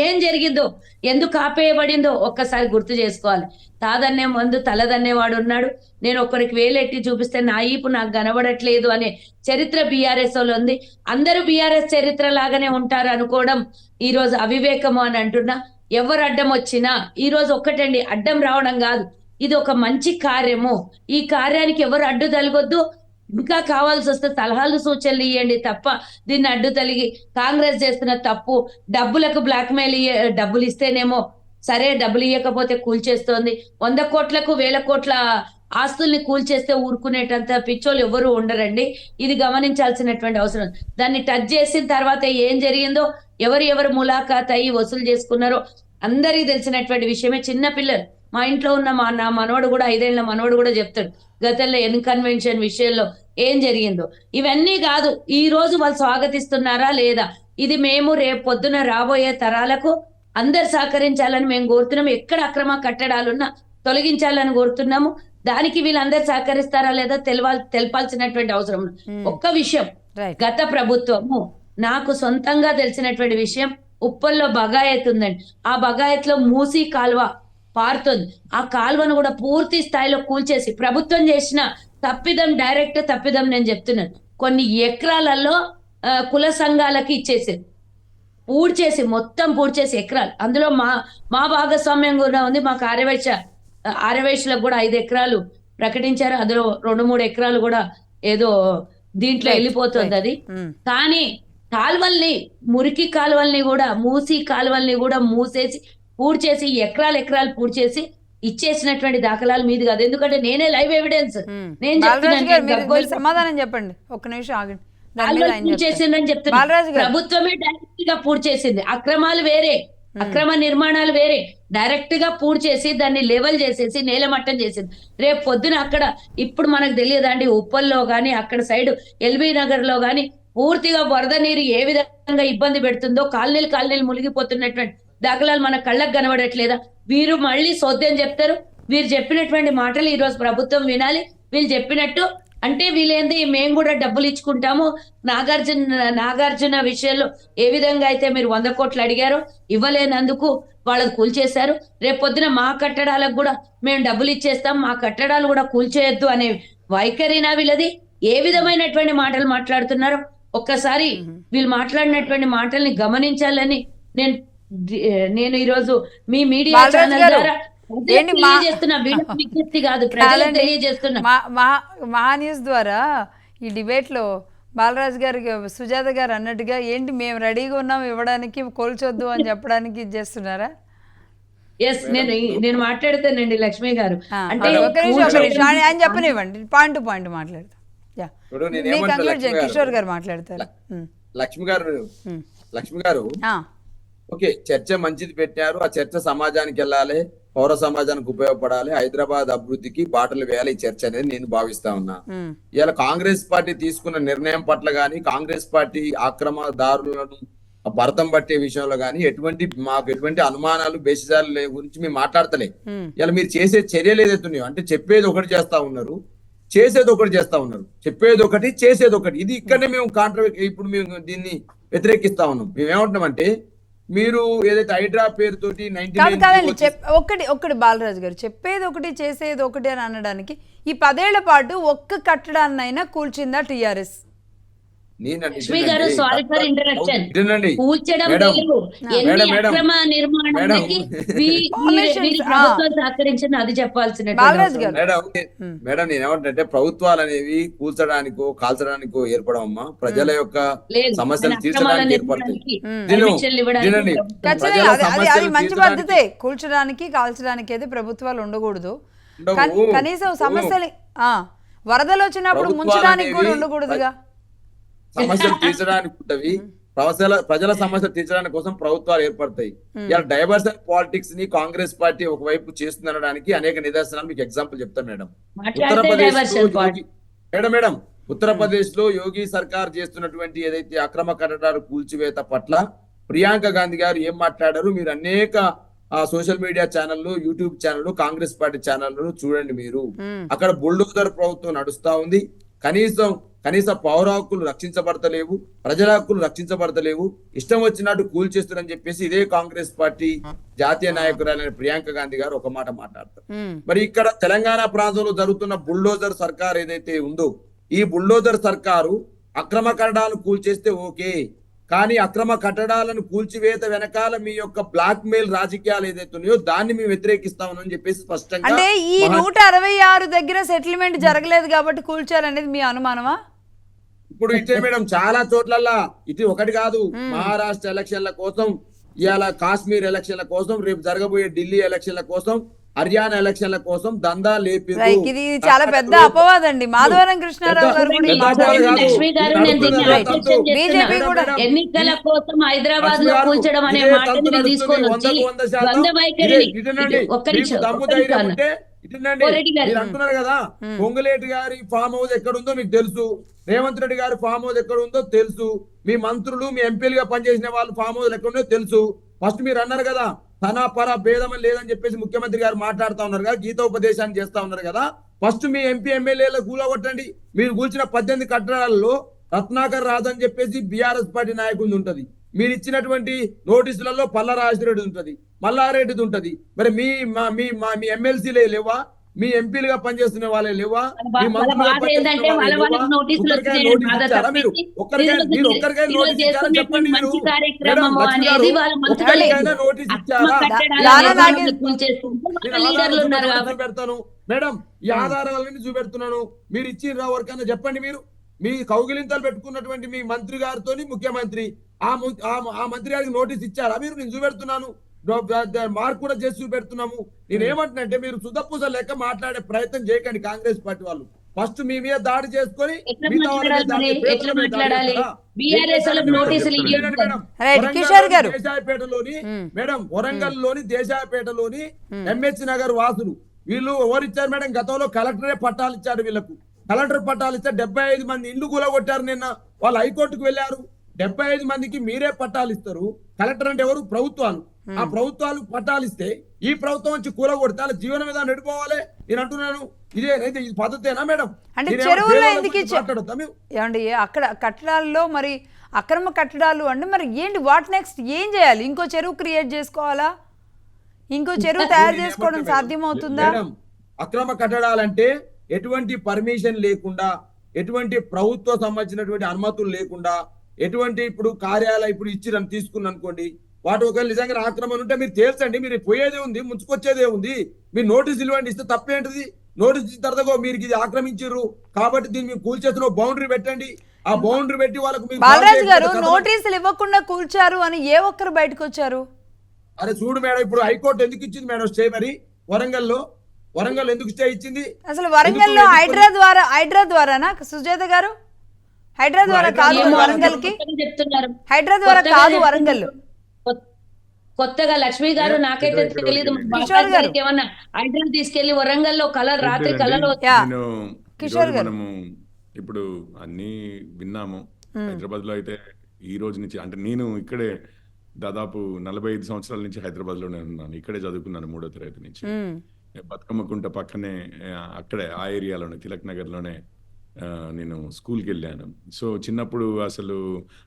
[SPEAKER 2] ఏం జరిగిందో, ఎందుకు ఆపేయబడిందో ఒక్కసారి గుర్తు చేసుకోవాలి. తాదన్నే మందు తలదన్నేవాడు ఉన్నాడు. నేను ఒకరికి వేలెట్టి చూపిస్తే నా ఈపు నాకు కనబడట్లేదు అనే చరిత్ర బీఆర్ఎస్ లో ఉంది. అందరూ బీఆర్ఎస్ చరిత్ర లాగానే ఉంటారు అనుకోవడం ఈ రోజు అవివేకము అని అంటున్నా. ఎవరు అడ్డం వచ్చినా ఈ రోజు ఒక్కటండి, అడ్డం రావడం కాదు, ఇది ఒక మంచి కార్యము. ఈ కార్యానికి ఎవరు అడ్డు తలగొద్దు. ఇంకా కావాల్సి వస్తే సలహాలు సూచనలు ఇవ్వండి తప్ప దీన్ని అడ్డు తలిగి కాంగ్రెస్ చేస్తున్న తప్పు, డబ్బులకు బ్లాక్మెయిల్ డబ్బులు ఇస్తేనేమో సరే, డబ్బులు ఇవ్వకపోతే కూల్చేస్తోంది. 100 కోట్లకు 1000 కోట్ల ఆస్తుల్ని కూల్చేస్తే ఊరుకునేటంత పిచ్చోళ్ళు ఎవరు ఉండరండి. ఇది గమనించాల్సినటువంటి అవసరం. దాన్ని టచ్ చేసిన తర్వాత ఏం జరిగిందో, ఎవరు ములాఖాత్ అయ్యి వసూలు చేసుకున్నారో అందరికీ తెలిసినటువంటి విషయమే. చిన్న పిల్లలు, మా ఇంట్లో ఉన్న నా మనవడు కూడా 5 ఏళ్ల మనవడు కూడా చెప్తాడు గతంలో కన్వెన్షన్ విషయంలో ఏం జరిగిందో. ఇవన్నీ కాదు, ఈ రోజు వాళ్ళు స్వాగతిస్తున్నారా లేదా, ఇది మేము రేపు పొద్దున రాబోయే తరాలకు అందరు సహకరించాలని మేము కోరుతున్నాము. ఎక్కడ అక్రమ కట్టడాలున్నా తొలగించాలని కోరుతున్నాము. దానికి వీళ్ళందరూ సహకరిస్తారా లేదా తెలపాల్సినటువంటి అవసరం ఉంది. ఒక్క విషయం,
[SPEAKER 1] రైట్.
[SPEAKER 2] గత ప్రభుత్వము నాకు సొంతంగా తెలిసినటువంటి విషయం, ఉప్పల్లో బగాయత్ ఉందండి. ఆ బగాయత్ లో మూసీ కాలువ పారుతుంది. ఆ కాలువను కూడా పూర్తి స్థాయిలో కూల్చేసి ప్రభుత్వం చేసిన తప్పిదం, డైరెక్ట్ తప్పిదం నేను చెప్తున్నాను. కొన్ని ఎకరాలలో కుల సంఘాలకి ఇచ్చేసారు, మొత్తం పూడ్చేసి ఎకరాలు. అందులో మా భాగస్వామ్యం కూడా ఉంది. మాకు ఆర్యవైశ్యులకు కూడా 5 ఎకరాలు ప్రకటించారు. అందులో 2-3 ఎకరాలు కూడా ఏదో దీంట్లో వెళ్ళిపోతుంది అది. కానీ కాలువల్ని, మురికి కాలువల్ని కూడా, మూసి కాలువల్ని కూడా మూసేసి పూడ్చేసి ఎకరాలు పూడ్చేసి ఇచ్చేసినటువంటి దాఖలాలు మీది కాదు. ఎందుకంటే నేనే లైవ్ ఎవిడెన్స్. నేను
[SPEAKER 1] మీరు సమాధానం చెప్పండి, ఒక్క నిమిషం ఆగండి.
[SPEAKER 2] చేసిందని చెప్తున్నా. ప్రభుత్వమే డైరెక్ట్ గా పూడ్చేసింది. అక్రమాలు వేరే, అక్రమ నిర్మాణాలు వేరే. డైరెక్ట్ గా పూడ్చేసి దాన్ని లెవెల్ చేసేసి నేలమట్టం చేసింది. రేపు పొద్దున అక్కడ, ఇప్పుడు మనకు తెలియదండి, ఉప్పల్లో గాని అక్కడ సైడ్ ఎల్బీ నగర్ లో గాని పూర్తిగా వరద నీరు ఏ విధంగా ఇబ్బంది పెడుతుందో, కాలనీలు మునిగిపోతున్నటువంటి దాఖలాలు మన కళ్ళకు కనబడట్లేదా? వీరు మళ్ళీ సోద్యం చెప్తారు. వీరు చెప్పినటువంటి మాటలు ఈ రోజు ప్రభుత్వం వినాలి. వీళ్ళు చెప్పినట్టు అంటే వీళ్ళేంది, మేము కూడా డబ్బులు ఇచ్చుకుంటాము. నాగార్జున విషయంలో ఏ విధంగా అయితే మీరు 100 కోట్లు అడిగారో ఇవ్వలేనందుకు వాళ్ళది కూల్చేశారు. రేపు పొద్దున మా కట్టడాలకు కూడా మేము డబ్బులు ఇచ్చేస్తాం, మా కట్టడాలు కూడా కూల్చేయొద్దు అనే వైఖరినా వీళ్ళది? ఏ విధమైనటువంటి మాటలు మాట్లాడుతున్నారో ఒక్కసారి వీళ్ళు మాట్లాడినటువంటి మాటల్ని గమనించాలని నేను ఈరోజు మీ మీడియా ఛానల్ ద్వారా
[SPEAKER 1] మహా న్యూస్ ద్వారా ఈ డిబేట్ లో బాలరాజు గారికి సుజాత గారు అన్నట్టుగా ఏంటి మేము రెడీగా ఉన్నాం ఇవ్వడానికి, కోల్చొద్దు అని చెప్పడానికి ఇది చేస్తున్నారా?
[SPEAKER 2] ఎస్, నేను మాట్లాడతానండి లక్ష్మి గారు. అంటే
[SPEAKER 1] ఆయన చెప్పనివ్వండి, పాయింట్ టు పాయింట్ మాట్లాడతాం. కిషోర్ గారు మాట్లాడతారు.
[SPEAKER 4] లక్ష్మి గారు ఓకే, చర్చ మంచిది పెట్టారు. ఆ చర్చ సమాజానికి వెళ్ళాలి, పౌర సమాజానికి ఉపయోగపడాలి, హైదరాబాద్ అభివృద్ధికి బాటలు వేయాలి ఈ చర్చ అనేది నేను భావిస్తా ఉన్నా. ఇలా కాంగ్రెస్ పార్టీ తీసుకున్న నిర్ణయం పట్ల గాని, కాంగ్రెస్ పార్టీ ఆక్రమణదారులను భరతం పట్టే విషయంలో గాని మాకు ఎటువంటి అనుమానాలు, బేసిజాల గురించి మేము మాట్లాడతలే. ఇలా మీరు చేసే చర్యలు ఏదైతే ఉన్నాయో, అంటే చెప్పేది ఒకటి చేస్తా ఉన్నారు, చేసేది ఒకటి చేస్తా ఉన్నారు. చెప్పేది ఒకటి, చేసేది ఒకటి. ఇది ఇక్కడనే మేము ఇప్పుడు మేము దీన్ని వ్యతిరేకిస్తా ఉన్నాం. మేము ఏమంటున్నామంటే, మీరు ఏదైతే హైడ్రా పేరుతోటి
[SPEAKER 1] ఒక్కటి బాలరాజు గారు చెప్పేది ఒకటి, చేసేది ఒకటి అని అనడానికి ఈ 10 ఏళ్ల పాటు ఒక్క కట్టడాన్నైనా కూల్చిందా టీఆర్ఎస్?
[SPEAKER 2] లక్ష్మి గారు, సారీ ఫర్ ఇంటరప్షన్. కూల్చడం వేరు, ఎన్ని అక్రమ నిర్మాణానికి ప్రభుత్వం సహకరించింది అది చెప్పాల్సిన.
[SPEAKER 4] మేడం నేనేమంటే, ప్రభుత్వాలు అనేవి కూల్చడానికో కాల్చడానికో ఏర్పడమమ్మా, ప్రజల యొక్క సమస్యలు తీర్చడానికి ఏర్పడతాయి.
[SPEAKER 1] అది మంచి పద్ధతే, కూల్చడానికి కాల్చడానికి అయితే ప్రభుత్వాలు ఉండకూడదు. కనీసం సమస్యలు వరదలు వచ్చినప్పుడు ముంచడానికి కూడా ఉండకూడదుగా.
[SPEAKER 4] సమస్యలు తీర్చడానికి ఉంటవి, ప్రజల సమస్యలు తీర్చడానికి కోసం ప్రభుత్వాలు ఏర్పడతాయి. ఇలా డైవర్షన్ పాలిటిక్స్ ని కాంగ్రెస్ పార్టీ ఒకవైపు చేస్తుందనడానికి అనేక నిదర్శనాలు మీకు ఎగ్జాంపుల్ చెప్తాను మేడం. ఉత్తరప్రదేశ్ లో యోగి సర్కార్ చేస్తున్నటువంటి ఏదైతే అక్రమ కట్టడాలు కూల్చివేత పట్ల ప్రియాంక గాంధీ గారు ఏం మాట్లాడారు మీరు అనేక సోషల్ మీడియా ఛానళ్ళు, యూట్యూబ్ ఛానళ్ళు, కాంగ్రెస్ పార్టీ ఛానళ్ళు చూడండి. మీరు అక్కడ బుల్డోజర్ ప్రభుత్వం నడుస్తా ఉంది. కనీస పౌర హక్కులు రక్షించబడతలేవు, ప్రజల హక్కులు రక్షించబడతలేవు, ఇష్టం వచ్చినట్టు కూల్చేస్తారని చెప్పేసి ఇదే కాంగ్రెస్ పార్టీ జాతీయ నాయకురాలైన ప్రియాంక గాంధీ గారు ఒక మాట మాట్లాడతారు. మరి ఇక్కడ తెలంగాణ ప్రాంతంలో జరుగుతున్న బుల్డోజర్ సర్కార్ ఏదైతే ఉందో, ఈ బుల్డోజర్ సర్కారు అక్రమ కట్టడాలను కూల్చేస్తే ఓకే, కానీ అక్రమ కట్టడాలను కూల్చివేత వెనకాల మీ యొక్క బ్లాక్ మెయిల్ రాజకీయాలు ఏదైతే ఉన్నాయో దాన్ని మేము వ్యతిరేకిస్తామని చెప్పేసి స్పష్టంగా.
[SPEAKER 1] అంటే ఈ 166 దగ్గర సెటిల్మెంట్ జరగలేదు కాబట్టి కూల్చారనేది మీ అనుమానమా?
[SPEAKER 4] ఇప్పుడు ఇదే మేడం, చాలా చోట్లల్లా ఇది ఒకటి కాదు. మహారాష్ట్ర ఎలక్షన్ల కోసం, ఇవాళ కాశ్మీర్ ఎలక్షన్ల కోసం, రేపు జరగబోయే ఢిల్లీ ఎలక్షన్ల కోసం, హర్యానా ఎలక్షన్ల కోసం దందా లేపారు.
[SPEAKER 1] ఇది చాలా పెద్ద అపవాదండి. మాధవరం కృష్ణారావు గారు
[SPEAKER 2] బీజేపీ కూడా ఎన్నికల కోసం హైదరాబాద్ లో కూల్చడం అనే మాటని తీసుకొని వచ్చి
[SPEAKER 4] మీరు అంటున్నారు కదా, పొంగులేటి గారి ఫామ్ హౌస్ ఎక్కడుందో మీకు తెలుసు, రేవంత్ రెడ్డి గారి ఫామ్ హౌస్ ఎక్కడ ఉందో తెలుసు, మీ మంత్రులు మీ ఎంపీలుగా పనిచేసిన వాళ్ళు ఫామ్ హౌస్ ఎక్కడ ఉందో తెలుసు. ఫస్ట్ మీరు అన్నారు కదా తన పర భేదం లేదని చెప్పేసి ముఖ్యమంత్రి గారు మాట్లాడుతూ ఉన్నారు కదా, గీతోపదేశాన్ని చేస్తా ఉన్నారు కదా, ఫస్ట్ మీ ఎంపీ ఎమ్మెల్యేల కూలగొట్టండి. మీరు కూల్చిన 18 కట్టడాలలో రత్నాకర్ రాదని చెప్పేసి బీఆర్ఎస్ పార్టీ నాయకుడు ఉంటది. మీరు ఇచ్చినటువంటి నోటీసులలో పల్ల రాజరెడ్డి ఉంటది, మల్లారెడ్డిది ఉంటది. మరి మీ ఎమ్మెల్సీలే లేవా? మీ ఎంపీలుగా పనిచేస్తున్న వాళ్ళే లేవా? మీ మంత్రులుగా పనిచేస్తున్న వాళ్ళే లేవా? ఒక్కరికైనా నోటీస్ ఇచ్చారా మీరు? ఒక్కరికైనా నోటీస్ ఇచ్చారా చెప్పండి మీరు. మేడం లక్ష్మి గారు, ఒక్కరికైనా నోటీస్ ఇచ్చారా? చూపెడతాను మేడం, ఈ ఆధారాలన్నీ చూపెడుతున్నాను. మీరు ఇచ్చిన ఎవరికైనా చెప్పండి. మీరు మీ కౌగిలింతలు పెట్టుకున్నటువంటి మీ మంత్రి గారితో ముఖ్యమంత్రి ఆ మంత్రి గారికి నోటీస్ ఇచ్చారా మీరు? నేను చూపెడుతున్నాను, మార్క్ కూడా చేసి చూపెడుతున్నాము. నేనేమంటున్నానంటే మీరు సుధపూస లెక్క మాట్లాడే ప్రయత్నం చేయకండి. కాంగ్రెస్ పార్టీ వాళ్ళు ఫస్ట్ మీ మీద దాడి చేసుకొని దేశాయపేటలోని మేడం, వరంగల్ లోని దేశాయపేటలోని ఎంహెచ్ నగర్ వాసులు వీళ్ళు ఎవరిచ్చారు మేడం? గతంలో కలెక్టరే పట్టాలు ఇచ్చారు వీళ్ళకు. కలెక్టర్ పట్టాలు ఇస్తే 75 మంది ఇండ్లు కూలగొట్టారు. నిన్న వాళ్ళు హైకోర్టుకు వెళ్ళారు. 75 మందికి మీరే పట్టాలు ఇస్తారు. కలెక్టర్ అంటే ఎవరు? ప్రభుత్వాలు. ఆ ప్రభుత్వాలు పట్టాలు ఇస్తే ఈ ప్రభుత్వం వచ్చి కూలగొడితే వాళ్ళ జీవనం మీద నడిపోవాలి. నేను అంటున్నాను, ఇది పద్ధతేనా మేడం?
[SPEAKER 1] అంటే చెరువుల్లో ఎందుకు ఏమండి అక్కడ కట్టడాల్లో మరి అక్రమ కట్టడాలు అంటే మరి ఏంటి? What next? ఏం చేయాలి? ఇంకో చెరువు క్రియేట్ చేసుకోవాలా? ఇంకో చెరువు తయారు చేసుకోవడం సాధ్యమవుతుందా?
[SPEAKER 4] అక్రమ కట్టడాలంటే ఎటువంటి పర్మిషన్ లేకుండా, ఎటువంటి ప్రభుత్వ సంబంధించినటువంటి అనుమతులు లేకుండా, ఎటువంటి ఇప్పుడు కార్యాలయం ఇప్పుడు ఇచ్చిరని తీసుకుని అనుకోండి, వాటి ఒకవేళ నిజంగా ఆక్రమణ ఉంటే మీరు తేల్చండి. మీరు పోయేదే ఉంది, ముంచుకొచ్చేదే ఉంది. మీరు నోటీస్ ఇవ్వండి, ఇస్తే తప్పేంటిది? నోటీస్ ఇచ్చిన తర్వాత మీరు ఇది ఆక్రమించారు కాబట్టి దీన్ని మీరు కూల్చేసిన బౌండరీ పెట్టండి. ఆ బౌండరీ పెట్టి వాళ్ళకు
[SPEAKER 1] బాలరాజు గారు నోటీసులు ఇవ్వకుండా కూల్చారు అని ఏ ఒక్కరు బయటకు వచ్చారు?
[SPEAKER 4] అరే చూడు మేడం, ఇప్పుడు హైకోర్టు ఎందుకు ఇచ్చింది మేడం స్టే? మరి వరంగల్ ఎందుకు స్టే ఇచ్చింది?
[SPEAKER 1] అసలు వరంగల్లో హైడ్రా ద్వారానా సుజాత గారు? హైడ్రా ద్వారా కాదు వరంగల్ కి, హైడ్రా ద్వారా కాదు వరంగల్.
[SPEAKER 2] కొత్తగా లక్ష్మి గారు నాకైతే తెలియదు, ఏమన్నా హైడ్రా తీసుకెళ్లి వరంగల్ లో కలర్ రాత్రి కలర్
[SPEAKER 1] కిషోర్ గారు
[SPEAKER 3] ఇప్పుడు అన్ని విన్నాము. హైదరాబాద్ లో అయితే ఈ రోజు నుంచి అంటే నేను ఇక్కడే దాదాపు 45 సంవత్సరాల నుంచి హైదరాబాద్ లోనే ఉన్నాను. ఇక్కడే చదువుకున్నాను 3వ తరగతి నుంచి. బతుకమ్మ కుంట పక్కనే అక్కడే ఆ ఏరియాలోనే తిలక్ నగర్ లోనే నేను స్కూల్కి వెళ్ళాను. సో చిన్నప్పుడు అసలు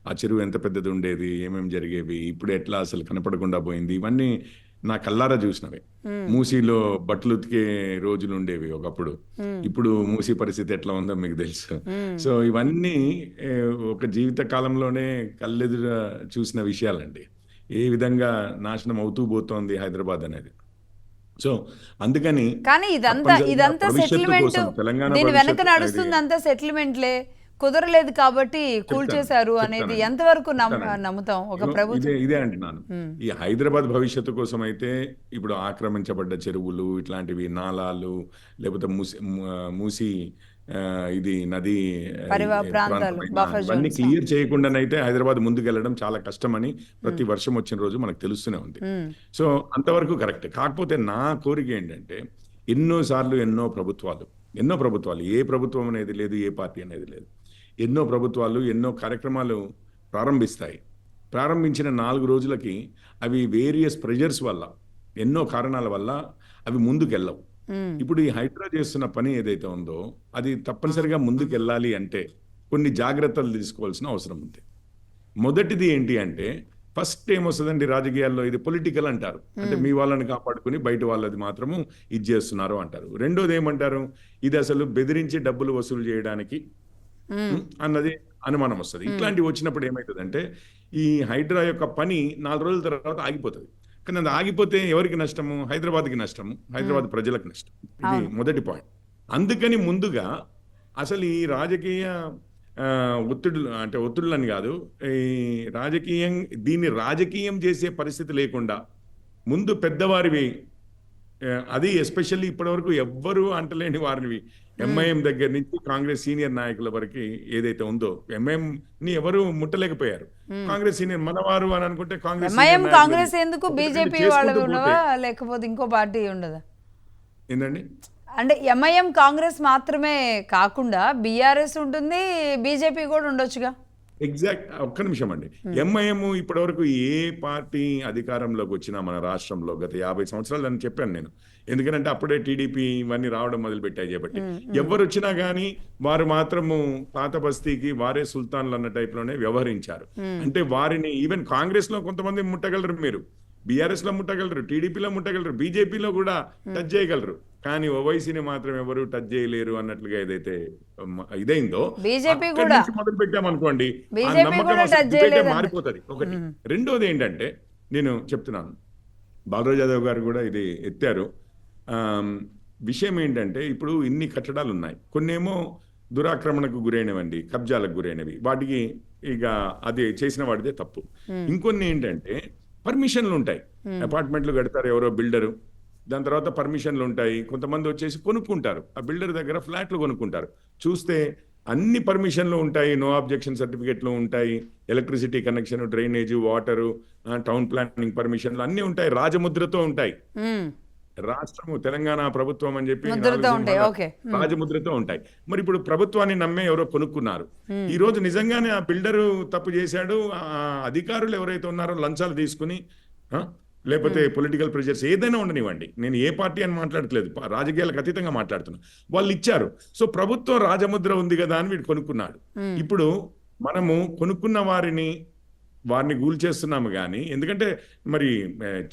[SPEAKER 3] ఆ చెరువు ఎంత పెద్దది ఉండేది, ఏమేమి జరిగేవి, ఇప్పుడు ఎట్లా అసలు కనపడకుండా పోయింది, ఇవన్నీ నా కల్లారా చూసినవి. మూసీలో బట్టలు ఉతికే రోజులు ఉండేవి ఒకప్పుడు. ఇప్పుడు మూసీ పరిస్థితి ఎట్లా ఉందో మీకు తెలుసు. సో ఇవన్నీ ఒక జీవిత కాలంలోనే కళ్ళెదుర చూసిన విషయాలండి. ఏ విధంగా నాశనం అవుతూ పోతోంది హైదరాబాద్ అనేది. సో అందుకని
[SPEAKER 1] కానీ ఇదంతా సెటిల్మెంట్, దీని వెనక నడుస్తుంది అంతా సెటిల్మెంట్లే, కుదరలేదు కాబట్టి కూల్చేశారు అనేది ఎంతవరకు నమ్ముతాం ఒక ప్రభుత్వం?
[SPEAKER 3] ఇదే అంటున్నాను. ఈ హైదరాబాద్ భవిష్యత్తు కోసం అయితే ఇప్పుడు ఆక్రమించబడ్డ చెరువులు, ఇట్లాంటివి నాలాలు, లేకపోతే మూసి ఇది నది ఇవన్నీ క్లియర్ చేయకుండానైతే హైదరాబాద్ ముందుకెళ్ళడం చాలా కష్టమని ప్రతి వర్షం వచ్చిన రోజు మనకు తెలుస్తూనే ఉంది. సో అంతవరకు కరెక్ట్. కాకపోతే నా కోరిక ఏంటంటే ఎన్నోసార్లు ఎన్నో ప్రభుత్వాలు, ఏ ప్రభుత్వం అనేది లేదు, ఏ పార్టీ అనేది లేదు, ఎన్నో ప్రభుత్వాలు ఎన్నో కార్యక్రమాలు ప్రారంభించిన 4 రోజులకి అవి వేరియస్ ప్రెజర్స్ వల్ల, ఎన్నో కారణాల వల్ల అవి ముందుకెళ్ళవు. ఇప్పుడు ఈ హైడ్రా చేస్తున్న పని ఏదైతే ఉందో అది తప్పనిసరిగా ముందుకెళ్ళాలి అంటే కొన్ని జాగ్రత్తలు తీసుకోవాల్సిన అవసరం ఉంది. మొదటిది ఏంటి అంటే ఫస్ట్ ఏమొస్తుందండి రాజకీయాల్లో, ఇది పొలిటికల్ అంటారు. అంటే మీ వాళ్ళని కాపాడుకుని బయట వాళ్ళది మాత్రము ఇది చేస్తున్నారు అంటారు. రెండోది ఏమంటారు, ఇది అసలు బెదిరించి డబ్బులు వసూలు చేయడానికి అన్నది అనుమానం వస్తుంది. ఇట్లాంటివి వచ్చినప్పుడు ఏమవుతుందంటే ఈ హైడ్రా యొక్క పని 4 రోజుల తర్వాత ఆగిపోతుంది. కానీ అది ఆగిపోతే ఎవరికి నష్టము? హైదరాబాద్కి నష్టము, హైదరాబాద్ ప్రజలకు నష్టం. ఇది మొదటి పాయింట్. అందుకని ముందుగా అసలు ఈ రాజకీయ ఒత్తిడులని కాదు, ఈ దీన్ని రాజకీయం చేసే పరిస్థితి లేకుండా ముందు పెద్దవారివి, అది ఎస్పెషల్లీ ఇప్పటివరకు ఎవ్వరూ అంటలేని వారివి, ఎంఐఎం దగ్గర నుంచి కాంగ్రెస్ సీనియర్ నాయకుల వరకు ఏదైతే ఉందో, ఎంఐఎం ని ఎవరు ముట్టలేకపోయారు. కాంగ్రెస్ సీనియర్ మనవారు అని అనుకుంటే
[SPEAKER 1] కాంగ్రెస్ ఎందుకు, బీజేపీ వాళ్ళు ఉండవా లేకపోతే ఇంకో పార్టీ ఉండదా?
[SPEAKER 3] ఏంటండి
[SPEAKER 1] అంటే ఎంఐఎం కాంగ్రెస్ మాత్రమే కాకుండా బీఆర్ఎస్ ఉంటుంది, బీజేపీ కూడా ఉండొచ్చుగా.
[SPEAKER 3] ఎగ్జాక్ట్ ఒక్క నిమిషం అండి. ఎంఐఎం ఇప్పటివరకు ఏ పార్టీ అధికారంలోకి వచ్చినా మన రాష్ట్రంలో గత 50 సంవత్సరాలు అని చెప్పాను నేను. ఎందుకంటే అప్పుడే టీడీపీ ఇవన్నీ రావడం మొదలుపెట్టాయి కాబట్టి ఎవరు వచ్చినా కానీ వారు మాత్రము పాత బస్తీకి వారే సుల్తాన్లు అన్న టైప్ లోనే వ్యవహరించారు. అంటే వారిని ఈవెన్ కాంగ్రెస్ లో కొంతమంది ముట్టగలరు, మీరు బీఆర్ఎస్ లో ముట్టగలరు, టీడీపీలో ముట్టగలరు, బీజేపీలో కూడా టచ్ చేయగలరు, కానీ ఓవైసీని మాత్రం ఎవరు టచ్ చేయలేరు అన్నట్లుగా ఏదైతే ఇదైందో
[SPEAKER 1] బీజేపీ కూడా
[SPEAKER 3] మొదలు పెట్టామనుకోండి మారిపోతుంది. ఒకటి. రెండోది ఏంటంటే నేను చెప్తున్నాను, బాలరాజ్ యాదవ్ గారు కూడా ఇది ఎత్తారు. విషయం ఏంటంటే ఇప్పుడు ఇన్ని కట్టడాలు ఉన్నాయి, కొన్నేమో దురాక్రమణకు గురైనవండి, కబ్జాలకు గురైనవి, వాటికి ఇక అది చేసిన వాడిదే తప్పు. ఇంకొన్ని ఏంటంటే పర్మిషన్లు ఉంటాయి, అపార్ట్మెంట్లు కడతారు ఎవరో బిల్డరు, దాని తర్వాత పర్మిషన్లు ఉంటాయి, కొంతమంది వచ్చేసి కొనుక్కుంటారు, ఆ బిల్డర్ దగ్గర ఫ్లాట్లు కొనుక్కుంటారు. చూస్తే అన్ని పర్మిషన్లు ఉంటాయి, నో ఆబ్జెక్షన్ సర్టిఫికెట్లు ఉంటాయి, electricity connection, drainage, water, town planning పర్మిషన్లు అన్నీ ఉంటాయి, రాజముద్రతో ఉంటాయి. రాష్ట్రము తెలంగాణ ప్రభుత్వం అని చెప్పి రాజముద్రతో ఉంటాయి. మరి ఇప్పుడు ప్రభుత్వాన్ని నమ్మే ఎవరో కొనుక్కున్నారు. ఈ రోజు నిజంగానే ఆ బిల్డరు తప్పు చేశాడు, ఆ అధికారులు ఎవరైతే ఉన్నారో లంచాలు తీసుకుని, లేకపోతే పొలిటికల్ ప్రెషర్స్ ఏదైనా ఉండనివ్వండి, నేను ఏ పార్టీ అని మాట్లాడట్లేదు, రాజకీయాలకు అతీతంగా మాట్లాడుతున్నాను, వాళ్ళు ఇచ్చారు. సో ప్రభుత్వం రాజముద్ర ఉంది కదా అని వీడు కొనుక్కున్నాడు. ఇప్పుడు మనము కొనుక్కున్న వారిని కూల్చేస్తున్నాము. కానీ ఎందుకంటే మరి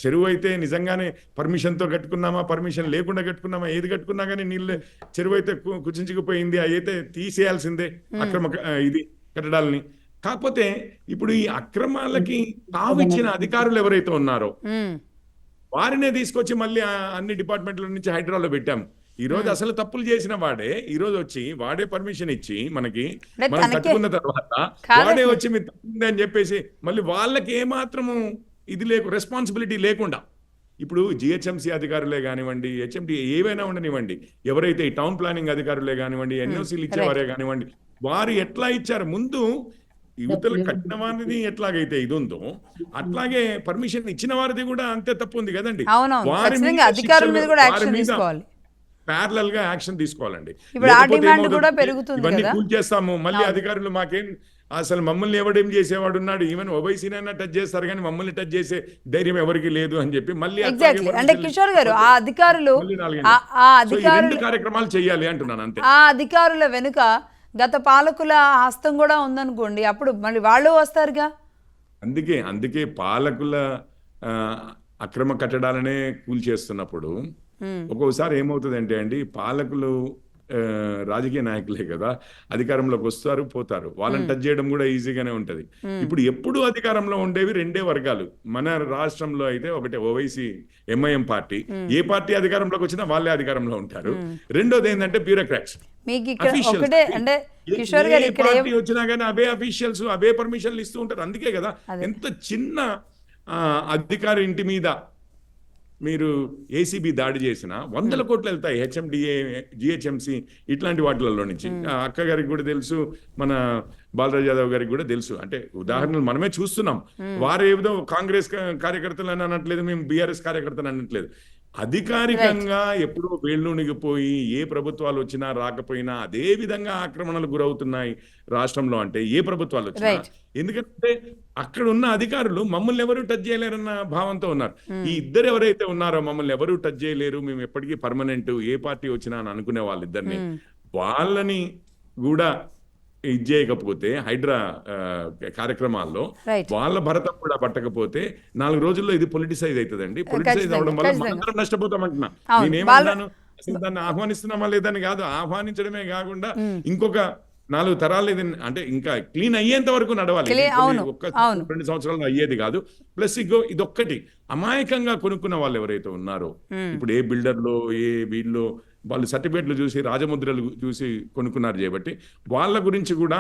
[SPEAKER 3] చెరువు అయితే నిజంగానే పర్మిషన్తో కట్టుకున్నామా, పర్మిషన్ లేకుండా కట్టుకున్నామా, ఏది కట్టుకున్నా కానీ నీళ్ళు చెరువు అయితే కుచించుకుపోయింది, అయితే తీసేయాల్సిందే అక్రమ ఇది కట్టడాలని. కాకపోతే ఇప్పుడు ఈ అక్రమాలకి తావిచ్చిన అధికారులు ఎవరైతే ఉన్నారో వారినే తీసుకొచ్చి మళ్ళీ అన్ని డిపార్ట్మెంట్ల నుంచి హైదరాబాద్లో పెట్టాము. ఈ రోజు అసలు తప్పులు చేసిన వాడే ఈ రోజు వచ్చి వాడే పర్మిషన్ ఇచ్చి మనకి మనం కట్టుకున్న తర్వాత వాడే వచ్చి మీరు తప్పుంది అని చెప్పేసి మళ్ళీ వాళ్ళకి ఏమాత్రము ఇది రెస్పాన్సిబిలిటీ లేకుండా, ఇప్పుడు జిహెచ్ఎంసీ అధికారులే కానివ్వండి, హెచ్ఎండి ఏవైనా ఉండనివ్వండి, ఎవరైతే ఈ టౌన్ ప్లానింగ్ అధికారులే కానివ్వండి, ఎన్ఓసీలు ఇచ్చేవారే కానివ్వండి, వారు ఎట్లా ఇచ్చారు ముందు యువతలు కట్టిన వారిది ఎట్లాగైతే ఇది ఉందో అట్లాగే పర్మిషన్ ఇచ్చిన వారిది కూడా అంతే తప్పు ఉంది కదండి. వారి మీద ప్యారలల్ గా యాక్షన్ తీసుకోవాలండి. ఇవన్నీ కూల్చేస్తాము మళ్ళీ అధికారులు మాకేం అసలు మమ్మల్ని ఎవడేం చేసేవాడు ఉన్నాడు, ఈవెన్ ఓవైసీనైనా టచ్ చేస్తారు కానీ మమ్మల్ని టచ్ చేసే ధైర్యం ఎవరికి లేదు అని చెప్పి మళ్ళీ
[SPEAKER 1] అంటే కిషోర్ గారు ఆ అధికారులు
[SPEAKER 3] కార్యక్రమాలు చేయాలి అంటున్నాను అంతే.
[SPEAKER 1] ఆ అధికారుల వెనుక గత పాలకుల హస్తం కూడా ఉందనుకోండి, అప్పుడు మళ్ళీ వాళ్ళు వస్తారుగా.
[SPEAKER 3] అందుకే పాలకుల అక్రమ కట్టడాలనే కూల్చేస్తున్నప్పుడు ఒక్కోసారి ఏమవుతుంది అంటే అండి, పాలకులు రాజకీయ నాయకులే కదా, అధికారంలోకి వస్తారు పోతారు, వాళ్ళని టచ్ చేయడం కూడా ఈజీగానే ఉంటది. ఇప్పుడు ఎప్పుడు అధికారంలో ఉండేవి రెండే వర్గాలు మన రాష్ట్రంలో అయితే, ఒకటి ఓవైసీ ఎంఐఎం పార్టీ, ఏ పార్టీ అధికారంలోకి వచ్చినా వాళ్ళే అధికారంలో ఉంటారు. రెండోది ఏంటంటే బ్యూరోక్రాట్స్, పార్టీ వచ్చినా కానీ అవే అఫీషియల్స్ అవే పర్మిషన్లు ఇస్తూ ఉంటారు. అందుకే కదా ఎంత చిన్న అధికారి ఇంటి మీద మీరు ఏసీబీ దాడి చేసిన 100 కోట్లు వెళ్తాయి, హెచ్ఎండిఏ, జిహెచ్ఎంసి ఇట్లాంటి వాటిలలో నుంచి. అక్క గారికి కూడా తెలుసు, మన బాలరాజ్ యాదవ్ గారికి కూడా తెలుసు. అంటే ఉదాహరణలు మనమే చూస్తున్నాం. వారు ఏదో కాంగ్రెస్ కార్యకర్తలు అని అనట్లేదు, మేము బీఆర్ఎస్ కార్యకర్తలు అనట్లేదు. అధికారికంగా ఎప్పుడో వేళ్ళూనిగిపోయి ఏ ప్రభుత్వాలు వచ్చినా రాకపోయినా అదే విధంగా ఆక్రమణలు గురవుతున్నాయి రాష్ట్రంలో. అంటే ఏ ప్రభుత్వాలు వచ్చినా, ఎందుకంటే అక్కడ ఉన్న అధికారులు మమ్మల్ని ఎవరు టచ్ చేయలేరన్న భావంతో ఉన్నారు. ఈ ఇద్దరు ఎవరైతే ఉన్నారో మమ్మల్ని ఎవరు టచ్ చేయలేరు, మేము ఎప్పటికీ పర్మనెంట్, ఏ పార్టీ వచ్చినా అని అనుకునే వాళ్ళిద్దరిని, వాళ్ళని కూడా ఇది చేయకపోతే హైడ్రా కార్యక్రమాల్లో వాళ్ళ భరతం కూడా పట్టకపోతే 4 రోజుల్లో ఇది పొలిటిసైజ్ అవుతుందండి. పొలిటిసైజ్ అవడం వల్ల మనందరం నష్టపోతామంటున్నా. నేనేమన్నాను, అసలు దాన్ని ఆహ్వానిస్తున్నామా లేదని కాదు, ఆహ్వానించడమే కాకుండా ఇంకొక 4 తరాలు ఇది అంటే ఇంకా క్లీన్ అయ్యేంత వరకు నడవాలి. 2 సంవత్సరాలు అయ్యేది కాదు. ప్లస్ ఇదొక్కటి అమాయకంగా కొనుక్కున్న వాళ్ళు ఎవరైతే ఉన్నారో, ఇప్పుడు ఏ బిల్డర్లో ఏ వీళ్ళు వాళ్ళు సర్టిఫికేట్లు చూసి రాజముద్రలు చూసి కొనుక్కున్నారు కాబట్టి వాళ్ళ గురించి కూడా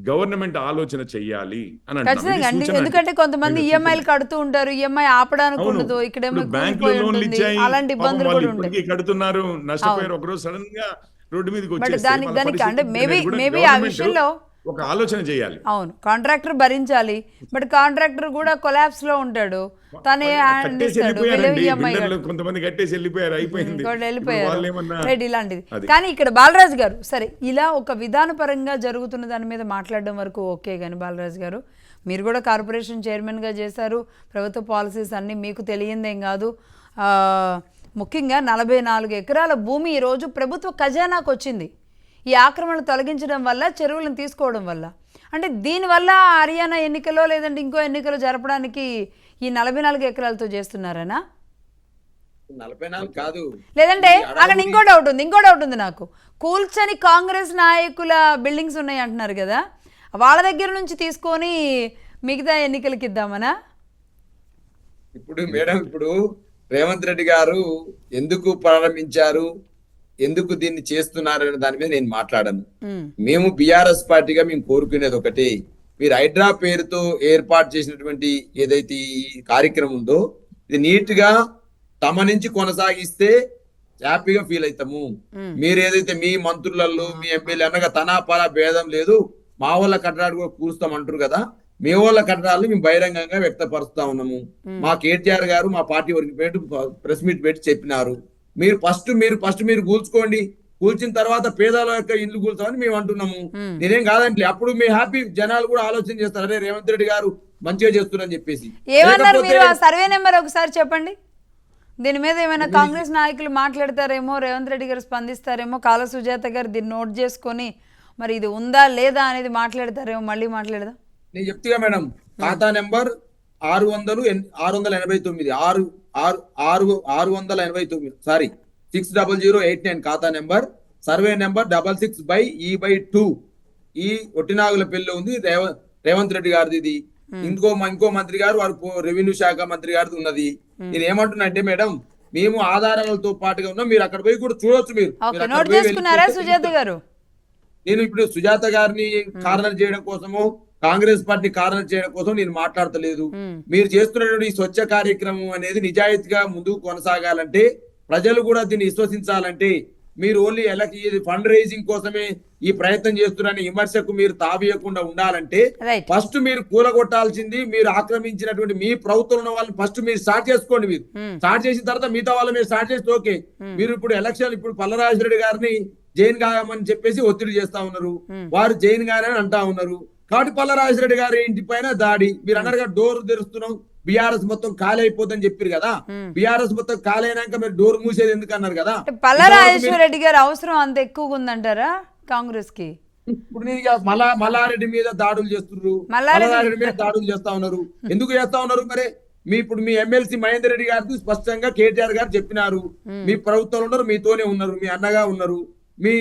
[SPEAKER 3] గవర్నమెంట్ ఆలోచన చెయ్యాలి అని
[SPEAKER 1] అంటున్నాను. ఎందుకంటే కొంతమంది ఈఎంఐలు కడుతూ ఉంటారు, ఈఎంఐ ఆపడానికి ఉండదు, ఇక్కడ
[SPEAKER 3] బ్యాంకులో లోన్లు ఇచ్చాయి, ఇప్పటికీ కడుతున్నారు, నష్టపోయారు, ఒకరోజు సడన్ గా రోడ్డు మీదకి వచ్చేసి ఒక ఆలోచన చేయాలి.
[SPEAKER 1] అవును, కాంట్రాక్టర్ భరించాలి, బట్ కాంట్రాక్టర్ కూడా కొలాప్స్ లో ఉంటాడు, తనే
[SPEAKER 3] కట్టేసి వెళ్ళిపోయారండి, బిల్డర్లు కొంతమంది కట్టేసి వెళ్ళిపోయారు, అయిపోయింది. ఇప్పుడు
[SPEAKER 1] వెళ్ళిపోయారు
[SPEAKER 3] వాళ్ళు ఏమన్నా
[SPEAKER 1] రైట్, ఇలాంటిది.
[SPEAKER 3] అది.
[SPEAKER 1] కానీ ఇక్కడ బాలరాజు గారు సరే ఇలా ఒక విధానపరంగా జరుగుతున్న దాని మీద మాట్లాడడం వరకు ఓకే, కానీ బాలరాజు గారు మీరు కూడా కార్పొరేషన్ చైర్మన్గా చేశారు, ప్రభుత్వ పాలసీస్ అన్నీ మీకు తెలియందేం కాదు. ముఖ్యంగా 44 ఎకరాల భూమి ఈరోజు ప్రభుత్వ ఖజానాకు వచ్చింది ఈ ఆక్రమణలు తొలగించడం వల్ల, చెరువులను తీసుకోవడం వల్ల. అంటే దీనివల్ల హర్యానా ఎన్నికలో లేదంటే ఇంకో ఎన్నికలు జరపడానికి ఈ 44 ఎకరాలతో చేస్తున్నారనా?
[SPEAKER 4] 44 కాదు,
[SPEAKER 1] లేదంటే అక్కడ ఇంకో డౌట్ ఉంది నాకు. కూల్చని కాంగ్రెస్ నాయకుల బిల్డింగ్స్ ఉన్నాయి అంటున్నారు కదా, వాళ్ళ దగ్గర నుంచి తీసుకొని మిగతా ఎన్నికలకి ఇద్దామనా?
[SPEAKER 4] ఇప్పుడు మేడం, ఇప్పుడు రేవంత్ రెడ్డి గారు ఎందుకు ప్రారంభించారు, ఎందుకు దీన్ని చేస్తున్నారు అనే దాని మీద నేను మాట్లాడను. మేము బీఆర్ఎస్ పార్టీగా మేము కోరుకునేది ఒకటి, మీరు హైడ్రా పేరుతో ఏర్పాటు చేసినటువంటి ఏదైతే ఈ కార్యక్రమం ఉందో ఇది నీట్ గా తమ నుంచి కొనసాగిస్తే హ్యాపీగా ఫీల్ అవుతాము. మీరు ఏదైతే మీ మంత్రులలో మీ ఎమ్మెల్యే అనగా తనాపరా భేదం లేదు, మా వాళ్ళ కట్టడాలు కూడా కూరుస్తాం అంటారు కదా, మీ వాళ్ళ కట్టడాలను మేము బహిరంగంగా వ్యక్తపరుస్తా ఉన్నాము. మా కేటీఆర్ గారు మా పార్టీ వరకు ప్రెస్ మీట్ పెట్టి చెప్పినారు, మీరు ఫస్ట్ మీరు కూల్చుకోండి, కూల్చిన తర్వాత పేదల యొక్క ఇల్లు కూల్చామని మేము అంటున్నాము. నేనేం కాదంటే అప్పుడు మీ హ్యాపీ జనాలు కూడా ఆలోచన చేస్తారు, అరే రేవంత్ రెడ్డి గారు మంచిగా చేస్తున్నారని చెప్పేసి.
[SPEAKER 1] ఏమన్నారు మీరు? ఆ సర్వే నెంబర్ ఒకసారి చెప్పండి. దీని మీద ఏమైనా కాంగ్రెస్ నాయకులు మాట్లాడతారేమో, రేవంత్ రెడ్డి గారు స్పందిస్తారేమో, కాళ సుజాత గారు దీన్ని నోట్ చేసుకొని మరి ఇది ఉందా లేదా అనేది మాట్లాడతారేమో. మళ్ళీ మాట్లాడదాం.
[SPEAKER 4] నేను చెప్తుగా మేడం, ఖాతా నెంబర్ 689 సారీ 60089 ఖాతా నెంబర్, సర్వే నెంబర్ 66/E/2. ఈ ఒట్టినాగుల పెళ్లి ఉంది, రేవంత్ రెడ్డి గారిది ఇది. ఇంకో మంత్రి గారు వారు రెవెన్యూ శాఖ మంత్రి గారిది ఉన్నది. నేను ఏమంటున్నా అంటే మేడం, మేము ఆధారాలతో పాటుగా ఉన్నాం, మీరు అక్కడ పోయి కూడా చూడొచ్చు. మీరు
[SPEAKER 1] నోట్ చేసుకున్నారా సుజాత గారు?
[SPEAKER 4] నేను ఇప్పుడు సుజాత గారిని కారణం చేయడం కోసము, కాంగ్రెస్ పార్టీ కారణం చేయడం కోసం నేను మాట్లాడతలేదు. మీరు చేస్తున్నటువంటి ఈ స్వచ్ఛ కార్యక్రమం అనేది నిజాయితీగా ముందుకు కొనసాగాలంటే, ప్రజలు కూడా దీన్ని విశ్వసించాలంటే, మీరు ఓన్లీ ఫండ్ రైజింగ్ కోసమే ఈ ప్రయత్నం చేస్తున్నారని విమర్శకు మీరు తావీయకుండా ఉండాలంటే, ఫస్ట్ మీరు కూలగొట్టాల్సింది మీరు ఆక్రమించినటువంటి మీ ప్రభుత్వం ఉన్న వాళ్ళని ఫస్ట్ మీరు స్టార్ట్ చేసుకోండి. మీరు స్టార్ట్ చేసిన తర్వాత మిగతా వాళ్ళు మీరు స్టార్ట్ చేస్తే ఓకే. మీరు ఇప్పుడు ఎలక్షన్ ఇప్పుడు పల్లరాజరెడ్డి గారిని జైన్ గాయమని చెప్పేసి ఒత్తిడి చేస్తా ఉన్నారు, వారు జైన్ గాయని అంటా ఉన్నారు. కాబట్టి పల్లరాజరెడ్డి గారి ఇంటి పైన దాడి, మీరు అన్నట్టుగా డోర్ తెరుస్తున్నాం, బీఆర్ఎస్ మొత్తం ఖాళీ అయిపోతుందని చెప్పారు కదా, బీఆర్ఎస్ మొత్తం ఖాళీ అయినాక మీరు డోర్ మూసేది ఎందుకు అన్నారు కదా.
[SPEAKER 1] పల్లరాజేశ్వరరెడ్డి గారి అవసరం అంత ఎక్కువగా ఉందంటారా కాంగ్రెస్ కి?
[SPEAKER 4] ఇప్పుడు మల్లారెడ్డి మీద దాడులు చేస్తున్నారు, మల్లారెడ్డి మీద దాడులు చేస్తా ఉన్నారు. ఎందుకు చేస్తా ఉన్నారు మరి? ఇప్పుడు మీ ఎమ్మెల్సీ మహేందర్ రెడ్డి గారికి స్పష్టంగా కేటీఆర్ గారు చెప్పినారు, మీ ప్రభుత్వంలో ఉన్నారు, మీతోనే ఉన్నారు, మీ అన్నగా ఉన్నారు,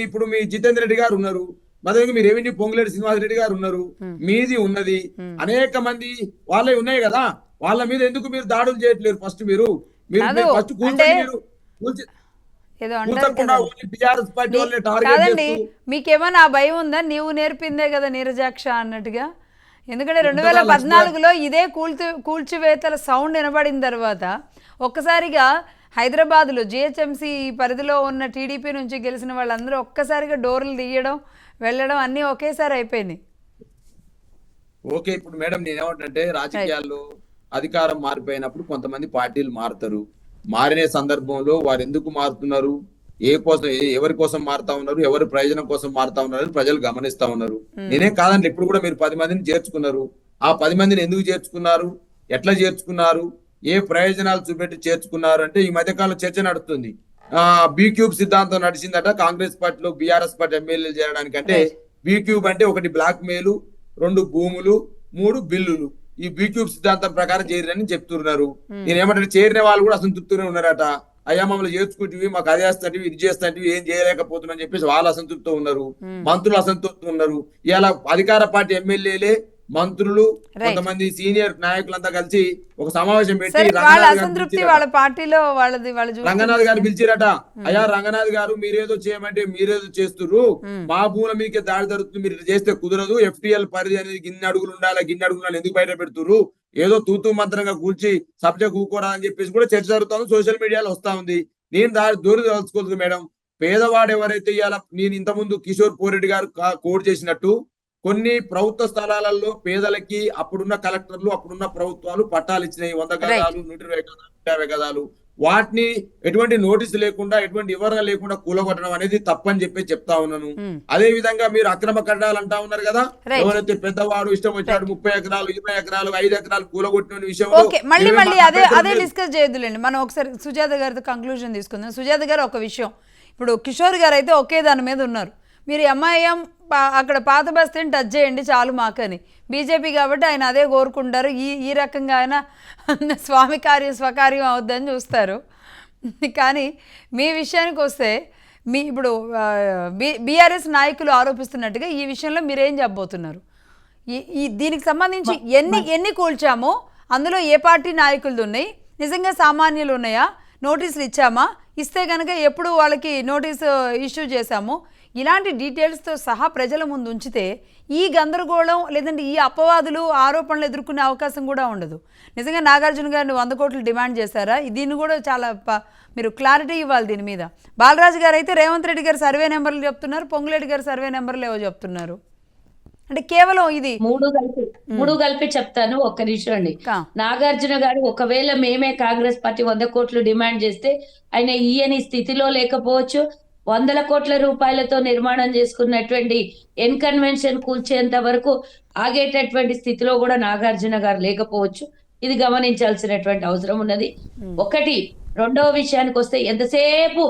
[SPEAKER 4] ఇప్పుడు మీ జితేందర్ రెడ్డి గారు ఉన్నారు, మరి మీ రెవెన్యూ పొంగులేటి శ్రీనివాసరెడ్డి గారు ఉన్నారు, మీది ఉన్నది, అనేక మంది వాళ్ళే ఉన్నాయి కదా, వాళ్ళ మీద ఎందుకు మీరు దాడులు చేయట్లేరు? ఫస్ట్ మీరు ఫస్ట్
[SPEAKER 1] కాదండి, మీకేమన్నా ఆ భయం ఉందా? నీవు నేర్పిందే కదా నీరజాక్ష అన్నట్టుగా. ఎందుకంటే 2014లో ఇదే కూల్చివేతల సౌండ్ వినబడిన తర్వాత ఒక్కసారిగా హైదరాబాద్లో జిహెచ్ఎంసీ పరిధిలో ఉన్న టీడీపీ నుంచి గెలిచిన వాళ్ళందరూ ఒక్కసారిగా డోర్లు తీయడం వెళ్ళడం అన్నీ ఒకేసారి అయిపోయినాయి.
[SPEAKER 4] ఓకే, ఇప్పుడు మేడం నేనేమంటే రాజకీయాల్లో అధికారం మారిపోయినప్పుడు కొంతమంది పార్టీలు మారుతారు. మారిన సందర్భంలో వారు ఎందుకు మారుతున్నారు, ఎవరి కోసం మారుతా ఉన్నారు, ఎవరి ప్రయోజనం కోసం మారుతా ఉన్నారు ప్రజలు గమనిస్తా ఉన్నారు. నేనేం కాదండి, ఇప్పుడు కూడా మీరు 10 మందిని చేర్చుకున్నారు. ఆ 10 మందిని ఎందుకు చేర్చుకున్నారు, ఎట్లా చేర్చుకున్నారు, ఏ ప్రయోజనాలు చూపెట్టి చేర్చుకున్నారు అంటే ఈ మధ్యకాలంలో చర్చ నడుస్తుంది. బి-క్యూబ్ సిద్ధాంతం నడిచిందట కాంగ్రెస్ పార్టీలో బీఆర్ఎస్ పార్టీ ఎమ్మెల్యేలు చేరడానికంటే. బి-క్యూబ్ అంటే 1 బ్లాక్ మెయిల్, 2 భూములు, 3 బిల్లులు. ఈ బి-క్యూబ్ సిద్ధాంతం ప్రకారం చేరిరని చెప్తున్నారు. నేనేమంటే చేరిన వాళ్ళు కూడా అసంతృప్తిగా ఉన్నారట. అయ్యా మమ్మల్ని చేర్చుకుంటే మాకు అది చేస్తాంటివి, ఇది చేస్తాంటివి, ఏం చేయలేకపోతున్నాం చెప్పేసి వాళ్ళు అసంతృప్తితో ఉన్నారు, మంత్రులు అసంతృప్తితో ఉన్నారు. ఇలా అధికార పార్టీ ఎమ్మెల్యేలే, మంత్రులు, కొంతమంది సీనియర్ నాయకులంతా కలిసి ఒక సమావేశం పెట్టి రంగనాథ్ గారు పిలిచిరట. అయ్యా రంగనాథ్ గారు, మీరేదో చేయమంటే మీరేదో చేస్తున్నారు, మా భూముల మీకే దాడి జరుగుతుంది, మీరు చేస్తే కుదరదు, FTL పరిధి అనేది గిన్నె అడుగులు ఉండాలి, గిన్నె అడుగులు ఎందుకు బయట పెడుతున్నారు, ఏదో తూతూ మంత్రంగా కూల్చి సబ్జెక్ట్ కూకోరా అని చెప్పేసి కూడా చర్చ జరుగుతుంది, సోషల్ మీడియాలో వస్తా ఉంది. నేను దూరం తెలుసుకోలేదు మేడం. పేదవాడు ఎవరైతే ఇవాళ నేను ఇంతకుముందు కిషోర్ పోరెడ్డి గారు కోడ్ చేసినట్టు కొన్ని ప్రభుత్వ స్థలాలలో పేదలకి అప్పుడున్న కలెక్టర్లు అప్పుడున్న ప్రభుత్వాలు పట్టాలు ఇచ్చినాయి, 100 గదాలు, 120 గదాలు, 150 గదాలు. వాటిని ఎటువంటి నోటీసు లేకుండా, ఎటువంటి వివరణ లేకుండా కూలగొట్టడం అనేది తప్పని చెప్పి చెప్తా ఉన్నాను. అదే విధంగా మీరు అక్రమ కట్టడాలు అంటా ఉన్నారు కదా, ఎవరైతే పెద్దవాడు ఇష్టం వచ్చాడు 30 ఎకరాలు, 20 ఎకరాలు, 5 ఎకరాలు కూలగొట్టిన విషయంలో
[SPEAKER 1] ఓకే, మళ్ళీ అదే డిస్కస్ చేయొద్దులేండి. మనం ఒకసారి సుజాత గారితో కంక్లూజన్ తీసుకుందాం. సుజాత గారు ఒక విషయం, ఇప్పుడు కిషోర్ గారు అయితే ఒకే దాని మీద ఉన్నారు, మీరు ఎంఐఎం అక్కడ పాత బస్తీని టచ్ చేయండి చాలు మాకని. బీజేపీ కాబట్టి ఆయన అదే కోరుకుంటారు, ఈ రకంగా ఆయన స్వామి కార్యం స్వకార్యం అవుద్దని చూస్తారు. కానీ మీ విషయానికి వస్తే ఇప్పుడు బీఆర్ఎస్ నాయకులు ఆరోపిస్తున్నట్టుగా ఈ విషయంలో మీరేం చెప్పబోతున్నారు? దీనికి సంబంధించి ఎన్ని కూల్చామో అందులో ఏ పార్టీ నాయకులది ఉన్నాయి, నిజంగా సామాన్యులు ఉన్నాయా, నోటీసులు ఇచ్చామా, ఇస్తే కనుక ఎప్పుడు వాళ్ళకి నోటీసు ఇష్యూ చేశాము, ఇలాంటి డీటెయిల్స్తో సహా ప్రజల ముందు ఉంచితే ఈ గందరగోళం లేదంటే ఈ అపవాదులు ఆరోపణలు ఎదుర్కొనే అవకాశం కూడా ఉండదు. నిజంగా నాగార్జున గారిని 100 కోట్లు డిమాండ్ చేశారా? దీన్ని కూడా చాలా మీరు క్లారిటీ ఇవ్వాలి దీని మీద. బాలరాజు గారు అయితే రేవంత్ రెడ్డి గారు సర్వే నెంబర్లు చెప్తున్నారు, పొంగులేటి గారు సర్వే నెంబర్లు ఏవో చెప్తున్నారు. అంటే కేవలం ఇది
[SPEAKER 2] మూడు కలిపి చెప్తాను, ఒక్క నిమిషం అండి. నాగార్జున గారు ఒకవేళ మేమే కాంగ్రెస్ పార్టీ 100 కోట్లు డిమాండ్ చేస్తే ఆయన ఈయని స్థితిలో లేకపోవచ్చు, 100 కోట్ల రూపాయలతో నిర్మాణం చేసుకున్నటువంటి ఎన్ కన్వెన్షన్ కూల్చేంత వరకు ఆగేటటువంటి స్థితిలో కూడా నాగార్జున గారు లేకపోవచ్చు. ఇది గమనించాల్సినటువంటి అవసరం ఉన్నది. ఒకటి. రెండవ విషయానికి వస్తే ఎంతసేపు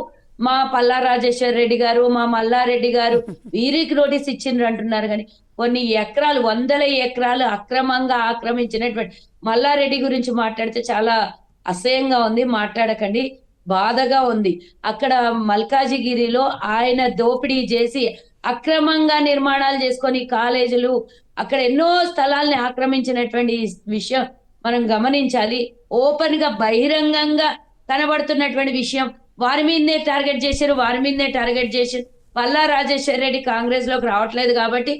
[SPEAKER 2] మా పల్లా రాజేశ్వర్ రెడ్డి గారు, మా మల్లారెడ్డి గారు వీరికి నోటీస్ ఇచ్చిండ్రు అంటున్నారు, కానీ కొన్ని ఎకరాలు, 100 ఎకరాలు అక్రమంగా ఆక్రమించినటువంటి మల్లారెడ్డి గురించి మాట్లాడితే చాలా అసహ్యంగా ఉంది, మాట్లాడకండి, బాధగా ఉంది. అక్కడ మల్కాజిగిరిలో ఆయన దోపిడీ చేసి అక్రమంగా నిర్మాణాలు చేసుకొని కాలేజీలు, అక్కడ ఎన్నో స్థలాల్ని ఆక్రమించినటువంటి విషయం మనం గమనించాలి. ఓపెన్ గా బహిరంగంగా కనబడుతున్నటువంటి విషయం. వారి మీదనే టార్గెట్ చేశారు. పల్లా రాజేశ్వర్ రెడ్డి కాంగ్రెస్ లోకి రావట్లేదు కాబట్టి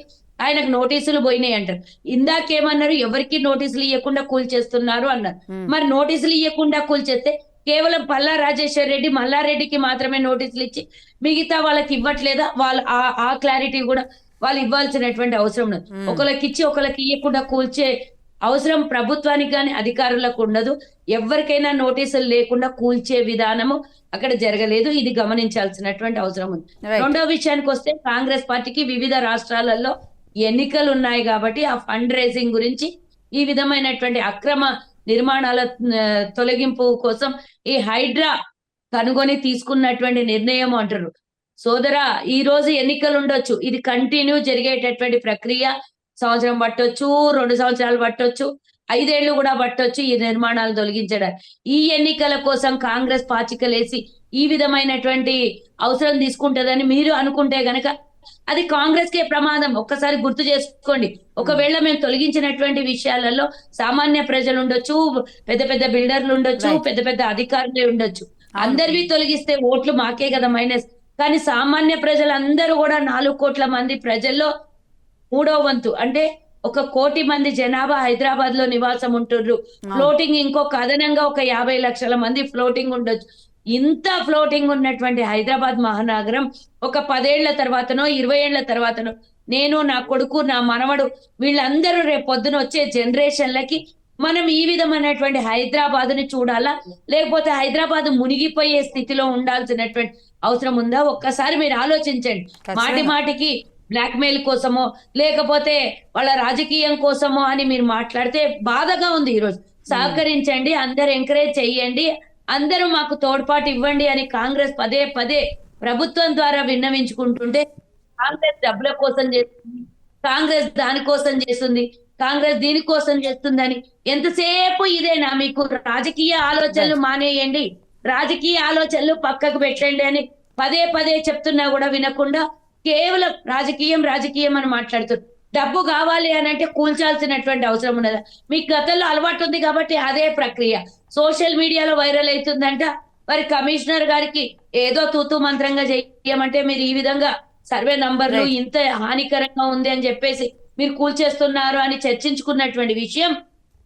[SPEAKER 2] ఆయనకు నోటీసులు పోయినాయి అంటారు. ఇందాకేమన్నారు, ఎవరికి నోటీసులు ఇవ్వకుండా కూల్చేస్తున్నారు అన్నారు. మరి నోటీసులు ఇవ్వకుండా కూల్చేస్తే కేవలం పల్లా రాజేశ్వర్ రెడ్డి, మల్లారెడ్డికి మాత్రమే నోటీసులు ఇచ్చి మిగతా వాళ్ళకి ఇవ్వట్లేదా? వాళ్ళు ఆ క్లారిటీ కూడా వాళ్ళు ఇవ్వాల్సినటువంటి అవసరం ఉన్నది. ఒకళ్ళకి ఇచ్చి ఒకళ్ళకి ఇవ్వకుండా కూల్చే అవసరం ప్రభుత్వానికి కానీ అధికారులకు ఉండదు. ఎవరికైనా నోటీసులు లేకుండా కూల్చే విధానము అక్కడ జరగలేదు. ఇది గమనించాల్సినటువంటి అవసరం ఉంది. రెండో విషయానికి వస్తే కాంగ్రెస్ పార్టీకి వివిధ రాష్ట్రాలలో ఎన్నికలు ఉన్నాయి కాబట్టి ఆ ఫండ్ రేసింగ్ గురించి, ఈ విధమైనటువంటి అక్రమ నిర్మాణాల తొలగింపు కోసం ఈ హైడ్రా కనుగొని తీసుకున్నటువంటి నిర్ణయం అంటారు. సోదరా, ఈ రోజు ఎన్నికలు ఉండొచ్చు, ఇది కంటిన్యూ జరిగేటటువంటి ప్రక్రియ. సంవత్సరం పట్టొచ్చు, 2 సంవత్సరాలు పట్టొచ్చు, 5 ఏళ్ళు కూడా పట్టొచ్చు ఈ నిర్మాణాలు తొలగించడానికి. ఈ ఎన్నికల కోసం కాంగ్రెస్ పాచికలేసి ఈ విధమైనటువంటి అవసరం తీసుకుంటదని మీరు అనుకుంటే గనక అది కాంగ్రెస్ కే ప్రమాదం. ఒక్కసారి గుర్తు చేసుకోండి. ఒకవేళ మేము తొలగించినటువంటి విషయాలలో సామాన్య ప్రజలు ఉండొచ్చు, పెద్ద పెద్ద బిల్డర్లు ఉండొచ్చు, పెద్ద పెద్ద అధికారులు ఉండొచ్చు, అందరివి తొలగిస్తే ఓట్లు మాకే కదా మైనస్. కానీ సామాన్య ప్రజలందరూ కూడా 4 కోట్ల మంది ప్రజల్లో 3వ వంతు అంటే 1 కోటి మంది జనాభా హైదరాబాద్ లో నివాసం ఉంటుర్రు. ఫ్లోటింగ్ ఇంకొక అదనంగా 50 లక్షల మంది ఫ్లోటింగ్ ఉండొచ్చు. ఇంత ఫ్లోటింగ్ ఉన్నటువంటి హైదరాబాద్ మహానగరం ఒక 10 ఏళ్ల తర్వాతనో 20 ఏళ్ల తర్వాతనో నేను, నా కొడుకు, నా మనవడు వీళ్ళందరూ రేపు పొద్దున వచ్చే జనరేషన్లకి మనం ఈ విధమైనటువంటి హైదరాబాద్ని చూడాలా, లేకపోతే హైదరాబాద్ మునిగిపోయే స్థితిలో ఉండాల్సినటువంటి అవసరం ఉందా? ఒక్కసారి మీరు ఆలోచించండి. మాటి మాటికి బ్లాక్ మెయిల్ కోసమో లేకపోతే వాళ్ళ రాజకీయం కోసమో అని మీరు మాట్లాడితే బాధగా ఉంది. ఈరోజు సహకరించండి, అందరు ఎంకరేజ్ చెయ్యండి, అందరూ మాకు తోడ్పాటు ఇవ్వండి అని కాంగ్రెస్ పదే పదే ప్రభుత్వం ద్వారా విన్నవించుకుంటుంటే కాంగ్రెస్ డబ్బుల కోసం చేస్తుంది, కాంగ్రెస్ దానికోసం చేస్తుంది, కాంగ్రెస్ దీనికోసం చేస్తుందని ఎంతసేపు ఇదేనా మీకు? రాజకీయ ఆలోచనలు మానేయండి, రాజకీయ ఆలోచనలు పక్కకు పెట్టండి అని పదే పదే చెప్తున్నా కూడా వినకుండా కేవలం రాజకీయం అని మాట్లాడుతున్నారు. డబ్బు కావాలి అని అంటే కూల్చాల్సినటువంటి అవసరం ఉన్నదా? మీకు గతంలో అలవాటు ఉంది కాబట్టి అదే ప్రక్రియ సోషల్ మీడియాలో వైరల్ అవుతుందంట. మరి కమిషనర్ గారికి ఏదో తూతూ మంత్రంగా చేయమంటే మీరు ఈ విధంగా సర్వే నంబర్లు ఇంత హానికరంగా ఉంది అని చెప్పేసి మీరు కూల్చేస్తున్నారు అని చర్చించుకున్నటువంటి విషయం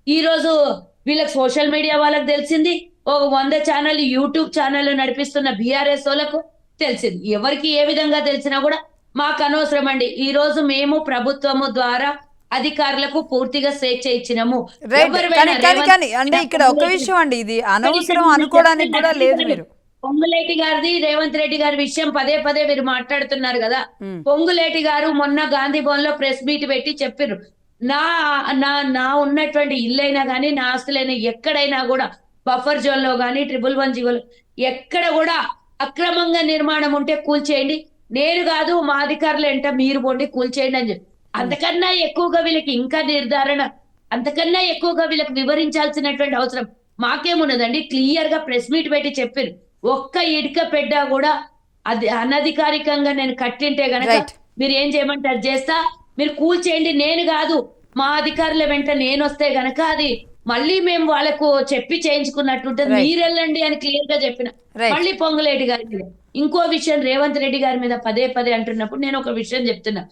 [SPEAKER 2] ఈ రోజు వీళ్ళకి సోషల్ మీడియా వాళ్ళకి తెలిసింది. 100 ఛానల్ యూట్యూబ్ ఛానల్ నడిపిస్తున్న బీఆర్ఎస్ వాళ్ళకు తెలిసింది. ఎవరికి ఏ విధంగా తెలిసినా కూడా మాకు అనవసరం అండి. ఈ రోజు మేము ప్రభుత్వము ద్వారా అధికారులకు పూర్తిగా స్వేచ్ఛ ఇచ్చినాము.
[SPEAKER 1] రైట్.
[SPEAKER 2] ఎవరివైనా
[SPEAKER 1] కానీ కానీ
[SPEAKER 2] రేవంత్
[SPEAKER 1] కానీ అంటే ఇక్కడ ఒక విషయం అండి, ఇది అనవసరం అనుకోవడానికి కూడా లేదు మీరు.
[SPEAKER 2] పొంగులేటి గారిది రేవంత్ రెడ్డి గారి విషయం పదే పదే మీరు మాట్లాడుతున్నారు కదా. పొంగులేటి గారు మొన్న గాంధీ భవన్ లో ప్రెస్ మీట్ పెట్టి చెప్పారు, నా నా నా ఉన్నటువంటి ఇల్లైనా గానీ నా ఆస్తులైనా ఎక్కడైనా కూడా బఫర్ జోన్ లో గానీ 111 జీవోలో ఎక్కడ కూడా అక్రమంగా నిర్మాణం ఉంటే కూల్చేయండి, నేను కాదు మా అధికారులు ఏంట మీరు పోండి కూల్చేయండి అని చెప్పి. అంతకన్నా ఎక్కువగా వీళ్ళకి ఇంకా నిర్ధారణ, అంతకన్నా ఎక్కువగా వీళ్ళకి వివరించాల్సినటువంటి అవసరం మాకేమున్నదండి. క్లియర్ గా ప్రెస్ మీట్ పెట్టి చెప్పారు, ఒక్క ఇటుక పెడ్డా కూడా అది అనధికారికంగా నేను కట్టింటే గనక
[SPEAKER 1] Right.
[SPEAKER 2] మీరు ఏం చేయమంటే అది చేస్తా, మీరు కూల్చేయండి, నేను కాదు మా అధికారుల వెంట నేను వస్తే గనక అది మళ్ళీ మేము వాళ్ళకు చెప్పి చేయించుకున్నట్టుంటే
[SPEAKER 1] Right.
[SPEAKER 2] మీరు వెళ్ళండి అని క్లియర్ గా చెప్పిన.
[SPEAKER 1] Right.
[SPEAKER 2] మళ్ళీ పొంగులేటి గారి మీద ఇంకో విషయం రేవంత్ రెడ్డి గారి మీద పదే పదే అంటున్నప్పుడు నేను ఒక విషయం చెప్తున్నా.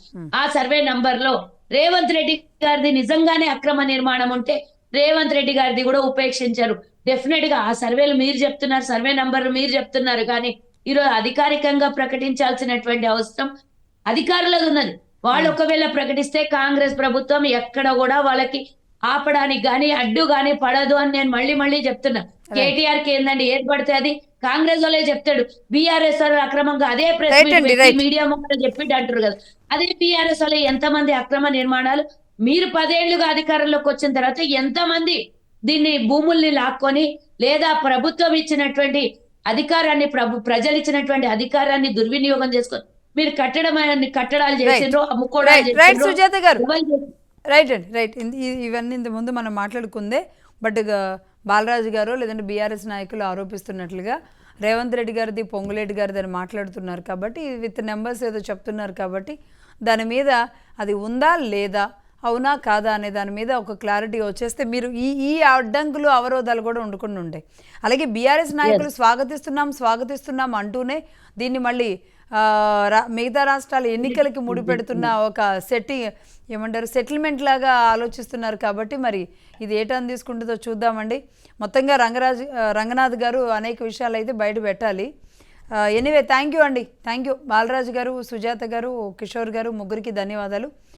[SPEAKER 2] ఆ సర్వే నంబర్ లో రేవంత్ రెడ్డి గారిది నిజంగానే అక్రమ నిర్మాణం ఉంటే రేవంత్ రెడ్డి గారిది కూడా ఉపేక్షించారు. డెఫినెట్ గా ఆ సర్వేలు మీరు చెప్తున్నారు, సర్వే నంబర్లు మీరు చెప్తున్నారు, కానీ ఈరోజు అధికారికంగా ప్రకటించాల్సినటువంటి అవసరం అధికారులది ఉన్నది. వాళ్ళు ఒకవేళ ప్రకటిస్తే కాంగ్రెస్ ప్రభుత్వం ఎక్కడ కూడా వాళ్ళకి ఆపడానికి గాని అడ్డు గాని పడదు అని నేను మళ్ళీ మళ్ళీ చెప్తున్నా. కేటీఆర్ కి ఏందండి ఏది పడితే అది కాంగ్రెస్ వాళ్ళే చెప్తాడు, బీఆర్ఎస్ వాళ్ళు అక్రమంగా అదే ప్రెస్
[SPEAKER 1] Right
[SPEAKER 2] మీట్
[SPEAKER 1] అండి,
[SPEAKER 2] పెట్టి
[SPEAKER 1] right.
[SPEAKER 2] మీడియా ముందు చెప్పి అంటారు కదా. అదే బీఆర్ఎస్ వాళ్ళు ఎంతమంది అక్రమ నిర్మాణాలు, మీరు 10 ఏళ్లుగా అధికారంలోకి వచ్చిన తర్వాత ఎంతమంది దీన్ని భూముల్ని లాక్కొని లేదా ప్రభుత్వం ఇచ్చినటువంటి అధికారాన్ని ప్రజలు ఇచ్చినటువంటి అధికారాన్ని దుర్వినియోగం చేసుకొని మీరు కట్టడాలు చేసిండ్రో అమ్ముకోవడాలు
[SPEAKER 1] రైట్ రైట్
[SPEAKER 2] చేసిండ్రో
[SPEAKER 1] సుజాత గారు,
[SPEAKER 2] ఎవరు చేసిండ్రో?
[SPEAKER 1] రైట్ అండి, రైట్. ఇవన్నీ ఇంత ముందు మనం మాట్లాడుకుందే. బట్ బాలరాజు గారు లేదంటే బీఆర్ఎస్ నాయకులు ఆరోపిస్తున్నట్లుగా రేవంత్ రెడ్డి గారిది పొంగులేటి గారిది అని మాట్లాడుతున్నారు కాబట్టి, విత్ నెంబర్స్ ఏదో చెప్తున్నారు కాబట్టి దాని మీద అది ఉందా లేదా, అవునా కాదా అనే దాని మీద ఒక క్లారిటీ వచ్చేస్తే మీరు ఈ అడ్డంకులు అవరోధాలు కూడా ఉండకుండా ఉంటాయి. అలాగే బీఆర్ఎస్ నాయకులు స్వాగతిస్తున్నాం అంటూనే దీన్ని మళ్ళీ మిగతా రాష్ట్రాల ఎన్నికలకి ముడిపెడుతున్న ఒక సెటిల్మెంట్ లాగా ఆలోచిస్తున్నారు కాబట్టి మరి ఇది ఏ టర్న్ తీసుకుంటుందో చూద్దామండి. మొత్తంగా రంగనాథ్ గారు అనేక విషయాలు అయితే బయట పెట్టాలి. ఎనీవే థ్యాంక్ యూ అండి, థ్యాంక్ యూ బాలరాజు గారు, సుజాత గారు, కిషోర్ గారు, ముగ్గురికి ధన్యవాదాలు.